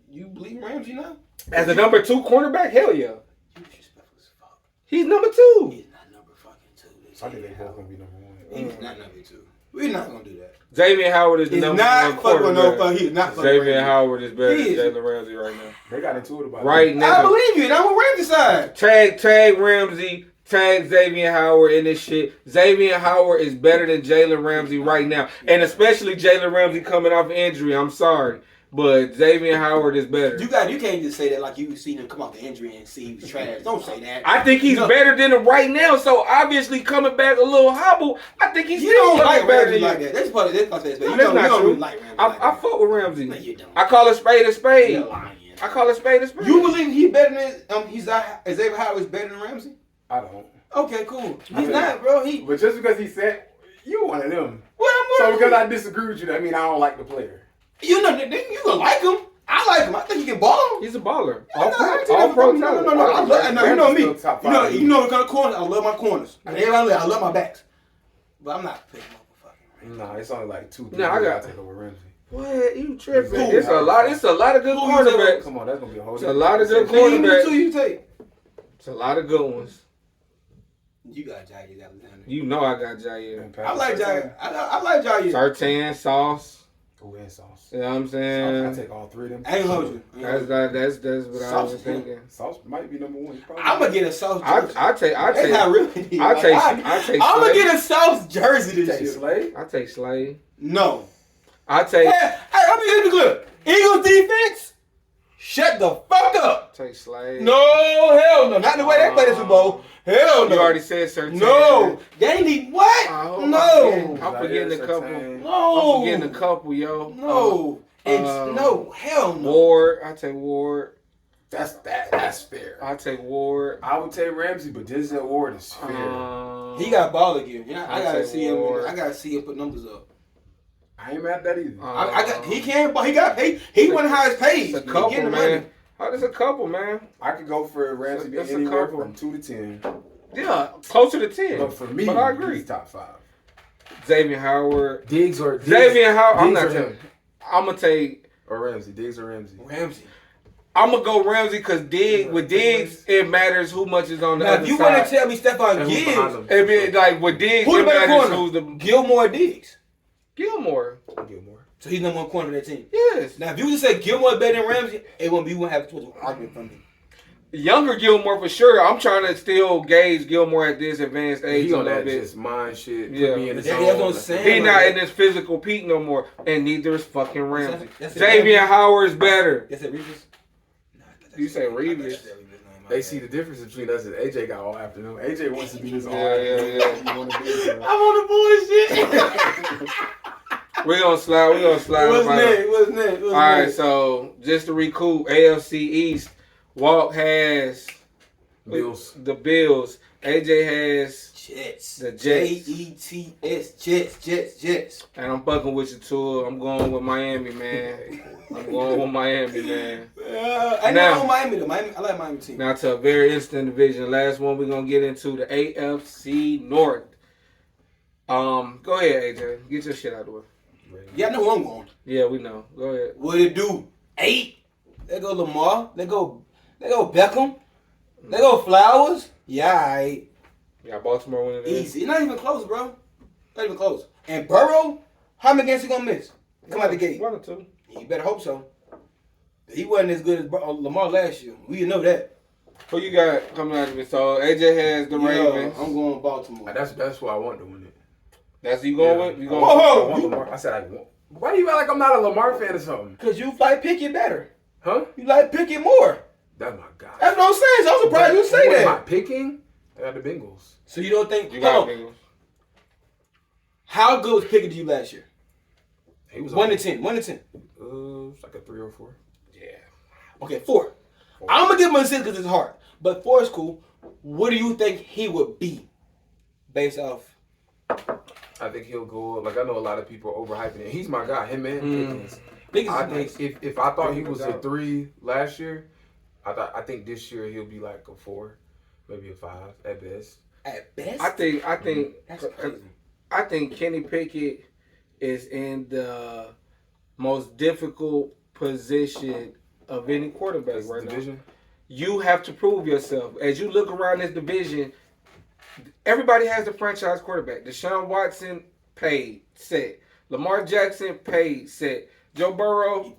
You believe Ramsey now? As a number 2 cornerback, hell yeah. You disrespectful as fuck. He's number 2. He's not number fucking 2. I think they both gonna be number 1. He's not number 2. We're not gonna do that. Xavier Howard is the He's number not 1 fucking no quarterback. fuck. He's not fucking Xavier Ramsey. Howard is better He than is. Jalen Ramsey right now. They got into it about Right it. I now. believe you. And I'm on Ramsey side. Tag Ramsey. Tag Xavier Howard in this shit. Xavier Howard is better than Jalen Ramsey right now. And especially Jalen Ramsey coming off injury. I'm sorry. But Xavier Howard is better. You can't just say that like you seen him come off the injury and see he was trash. Don't say that. I think he's better than him right now. So obviously coming back a little hobble, I think he's You still don't like better Ramsey than like you. that. That's part of this. No, You that's don't not true. really like Ramsey. I like that. fuck with Ramsey. No, you don't. I call a spade a spade. You're lying. I call a spade a spade. You believe he better than Xavier Howard is better than Ramsey? I don't. Okay, cool. He's mean- not, bro. But just because he said you one of them, What so I'm because I disagree with you, that mean I don't like the player. you know, you gonna like him. I like him. I think he can ball. He's a baller. No, All no, pro no, talent. no. I love, no, you know me. Still top You know, five. you know what kind of corners. I love my corners. And everybody, I love my backs. But I'm not picking up a fucking. Nah, it's only like 2. Nah, I got- take over Ramsey. What? You tripping? Cool. It's a lot. It's a lot of good Who you cornerbacks. Come on, that's gonna be a whole. It's a lot of good Name the cornerbacks. two you take. It's a lot of good ones. You got Jair Alexander. You know I got Jair. I like Jair. I like Jair. Sertan, Sauce. Ooh, and sauce. You know what I'm I saying? take all three of them. I ain't gonna hold you. That's what I was thinking. Sauce might be number one. I'm gonna get a sauce jersey. I take. That's not really. I take. I'm gonna get a sauce jersey this year. Slade. I take Slade. No. I take. Hey, I'm gonna get it. Eagles defense. Shut the fuck up. Take Slade. No, hell no. Not the way they play the Super Bowl. Hell no. You already said certain. No. They need what? No. I'm forgetting a couple. No. I'm forgetting a couple, yo. No. No. Hell no. Ward. I take Ward. That's fair. I take Ward. I would take Ramsey, but Denzel Ward is fair. He got ball again. Yeah, I gotta see him. Ward. I gotta see him put numbers up. I ain't mad at that either. I got. He can't. He got paid. He one of the highest paid. It's a couple, man. Money. There's a couple, man. I could go for Ramsey That's a anywhere couple. from 2 to 10. Yeah, closer to 10. But for me, I agree. he's top 5. Xavier Howard. Xavier Howard. I'm Diggs not or taking. him. I'm gonna take. Or Ramsey. Diggs or Ramsey. Ramsey. I'm gonna go Ramsey because with Diggs, it matters who much is on the Now, other if you side. want to tell me Stephon And who's behind him. Diggs, It be like with Diggs, who's it the better matters corner? who's the Gilmore or Diggs. Gilmore. So he's number one corner of that team. Yes. Now, if you just say Gilmore better than Ramsey, it won't be. You won't have an argument from me. Younger Gilmore for sure. I'm trying to still gauge Gilmore at this advanced age He a on little that bit. just mind shit. Yeah. Put me in the That's zone. what I'm saying. He not in his physical peak no more, and neither is fucking Ramsey. That's it. Xavier Howard's better. Yes, it Reeves. You say Reeves. They see the difference between us and AJ got all afternoon. AJ wants to be this all Yeah. You want to be this I'm on the bullshit. We're gonna slide. What's next? All right, so just to recoup, AFC East, Walt has Bills. the Bills. AJ has Jets. the Jets. Jets. Jets. And I'm fucking with you too. I'm going with Miami, man. I'm going with Miami, man. I know Miami though. I like Miami team. Now to a very interesting division. Last one we're gonna get into the AFC North. Go ahead, AJ. Get your shit out of the way. Yeah, I know who I'm going. Yeah, we know. Go ahead. What it do? 8. There go Lamar. There go Beckham. There go Flowers. Yeah, alright. Yeah, Baltimore winning. Easy. It's not even close, bro. Not even close. And Burrow, how many games he gonna miss? Come out the gate. 1 or 2. You better hope so. He wasn't as good as Lamar last year. We know that. Who you got coming out of it? So AJ has the Ravens. I'm going Baltimore. That's who I want to win it. That's who you going with? You going? I want Lamar. I said I want. Why do you act like I'm not a Lamar fan or something? Because you like Pickett better. Huh? You like Pickett more. That's my guy. That's what I'm saying. So I'm surprised you say Who am I that. picking? I got the Bengals. So you don't think... You got Hold on. Bengals. How good was Pickett to you last year? He was 1 to 10. 1 to 10. It's like a 3 or 4. Yeah. Okay, 4. I'm going to give him a 6 because it's hard. But 4 is cool. What do you think he would be based off? I think he'll go. Like I know a lot of people are overhyping it. He's my guy. Him and Pickens. Pickens I is think nice. if I thought he was a 3 last year, I think this year he'll be like a 4, maybe a 5 at best. At best? I think That's crazy. I think Kenny Pickett is in the most difficult position of any quarterback right now. You have to prove yourself. As you look around this division, everybody has the franchise quarterback. Deshaun Watson paid, set. Lamar Jackson paid, set. Joe Burrow,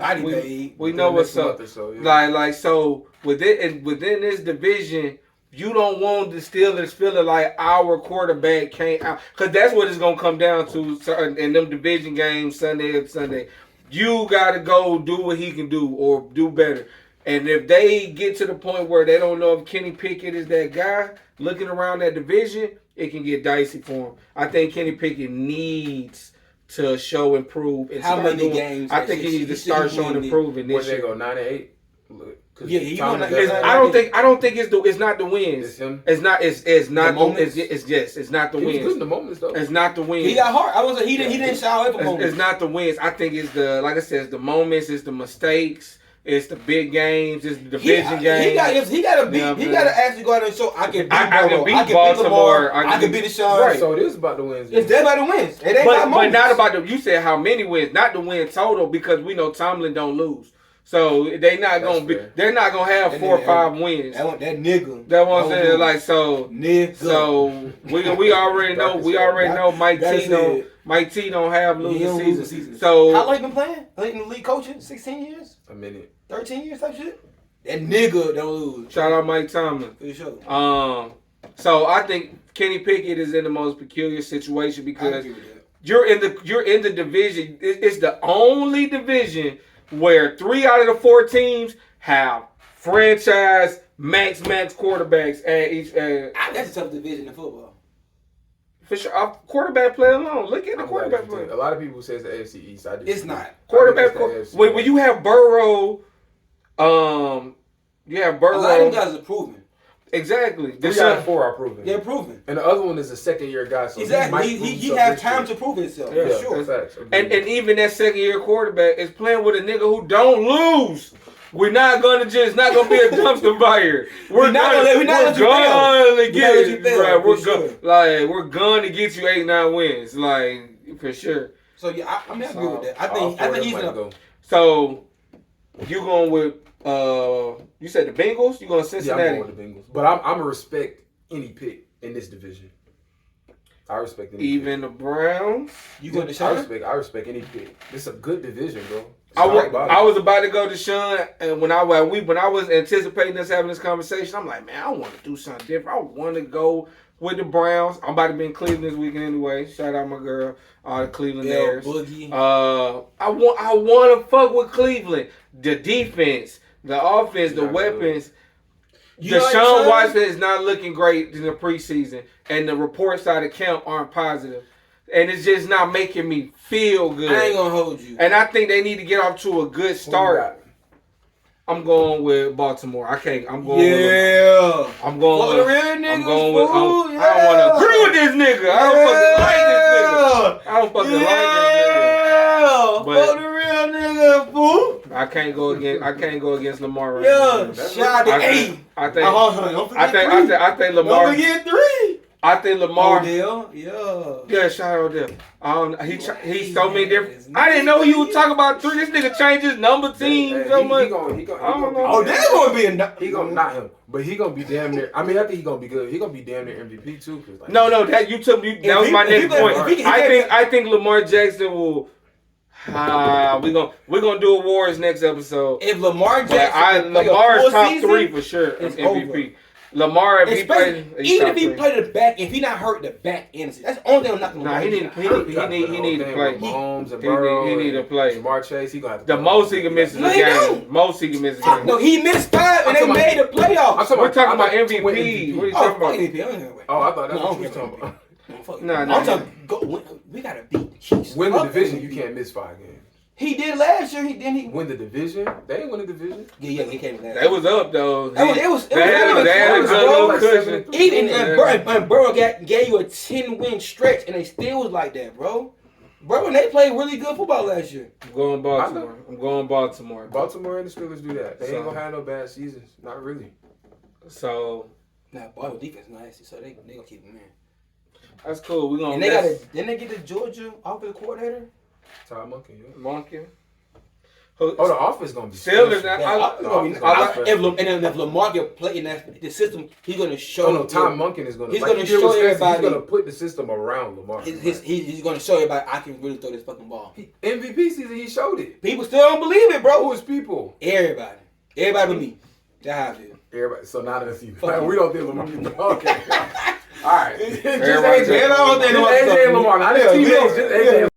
we know what's up. So, yeah. So within this division, you don't want the Steelers feeling like our quarterback can't out, because that's what it's gonna come down to in them division games Sunday. You gotta go do what he can do or do better. And if they get to the point where they don't know if Kenny Pickett is that guy, looking around that division, it can get dicey for him. I think Kenny Pickett needs to show improve. And How many games? I think he needs to start showing improving this Where year. they go 9-8. Yeah, he won like I don't think it's not the wins. It's him. It's not The moments? it's not the He was wins. good in the moments though. It's not the wins. He got hard. I was like, he didn't shy away from moments. It's not the wins. I think it's like I said, it's the moments, it's the mistakes, it's the big games, it's the division games. He got to actually go out and show I can beat Baltimore. I can beat Baltimore. I can beat Deshaun. Right. So it is about the wins. It's dead by the wins. It ain't But about moments. not about you said how many wins, not the win total, because we know Tomlin don't lose. So they not That's gonna be. fair. They're not gonna have That 4 or nigga- 5 wins. That nigga. That's what I'm That saying. was- Like so. Nigga. So we already know. We already know Mike T don't. Mike T don't have losing season. So how long you been playing? In the league coaching? 16 years? A minute. 13 years type shit? That nigga don't lose. shout out Mike Tomlin. For sure. So I think Kenny Pickett is in the most peculiar situation I because agree with that. you're in the division. It's the only division where 3 out of the 4 teams have franchise max quarterbacks at each. That's a tough division in football. For sure, quarterback play alone. Look at the I'm quarterback glad you play. did. A lot of people say it's the AFC East. I It's not. Quarterback. AFC When you have Burrow, you have A Burrow. lot of them guys are proven. Exactly. 3 out of 4 are proven. They're proven. And the other one is a second-year guy. So Exactly. He has time to prove himself. Yeah, For sure. Facts. And even that second year quarterback is playing with a nigga who don't lose. We're not gonna just not gonna be a dumpster fire. We're not gonna let you gonna get it. Right, we're gonna get you 8-9 wins. Like for sure. So yeah, I agree with that. I think he's gonna go. So you going with you said the Bengals? You going Yeah, Cincinnati? I'm going with the Bengals. But I'm gonna respect any pick in this division. I respect any Even the Browns? You going to pick. Sean? I respect any pick. It's a good division, bro. I was about to go to Sean, and when I was anticipating us having this conversation, I'm like, man, I want to do something different. I want to go with the Browns. I'm about to be in Cleveland this weekend anyway. Shout out my girl, the Cleveland Bears. Boogie. I want to fuck with Cleveland. The defense, the offense, the weapons. Deshaun Watson is not looking great in the preseason, and the reports out of camp aren't positive. And it's just not making me feel good. I ain't gonna hold you. And I think they need to get off to a good start. I'm going with Baltimore. I can't. I'm going. Yeah. I'm going For with. the real niggas, I'm going with. fool, I don't want to agree with this nigga. I don't fucking like this nigga. I don't fucking like this nigga. But for the real nigga, fool. I can't go against Lamar right Yeah. now. Shout out to A. I think Lamar. Lamar. Don't forget 3. I think Lamar. Odell, Yeah, shout out Odell. He's so many different. I didn't know he was talking about 3. This nigga changed his number team so much. He gonna Oh, that's gonna be a. He gonna not him, but he gonna be damn near. I mean, I think he gonna be good. He gonna be damn near MVP too. Cause like, No, that you took me. That was my next point. I think Lamar Jackson will. We're gonna do awards next episode. If Lamar Jackson, Lamar's top season, 3 for sure. it's MVP. over. Lamar, if he played, even if he played the back, if he not hurt the back end, that's the only thing I'm not gonna. Nah, he need to play. Mahomes and Burrow, He need to play. Jamar Chase, he gonna have to. The most he can miss is a game. Most he can miss is a game. No, he missed 5 and they made the playoffs. We're talking about MVP. What are you talking about? MVP. Oh, I thought that's what you was talking about. No, I'm talking. We gotta beat the Chiefs. Win the division, you can't miss 5 games. He did last year. He win the division. They ain't win the division. Yeah, he came last. They was up though. They was They had a good little cushion. Even and Burrow gave you a 10-win stretch, and they still was like that, bro. Bro, and they played really good football last year. I'm going Baltimore. Baltimore and the Steelers do that. They ain't gonna have no bad seasons. Not really. So now, Baltimore defense nasty, so they gonna keep him in. That's cool. We gonna. And then they get the Georgia offensive coordinator. Ty Monkey. Oh, the offense gonna be Steelers. If Lamar can play in the system, he's gonna show. Oh no, Tom Munkin is gonna. He's gonna show everybody. He's gonna put the system around Lamar. He's gonna show everybody I can really throw this fucking ball. MVP season, he showed it. People still don't believe it, bro. Who is people? Everybody but me. That's how I feel. Everybody. So now that's you. We don't think Lamar. Okay. All right. Just AJ. AJ and Lamar. Not his teammates. Just AJ.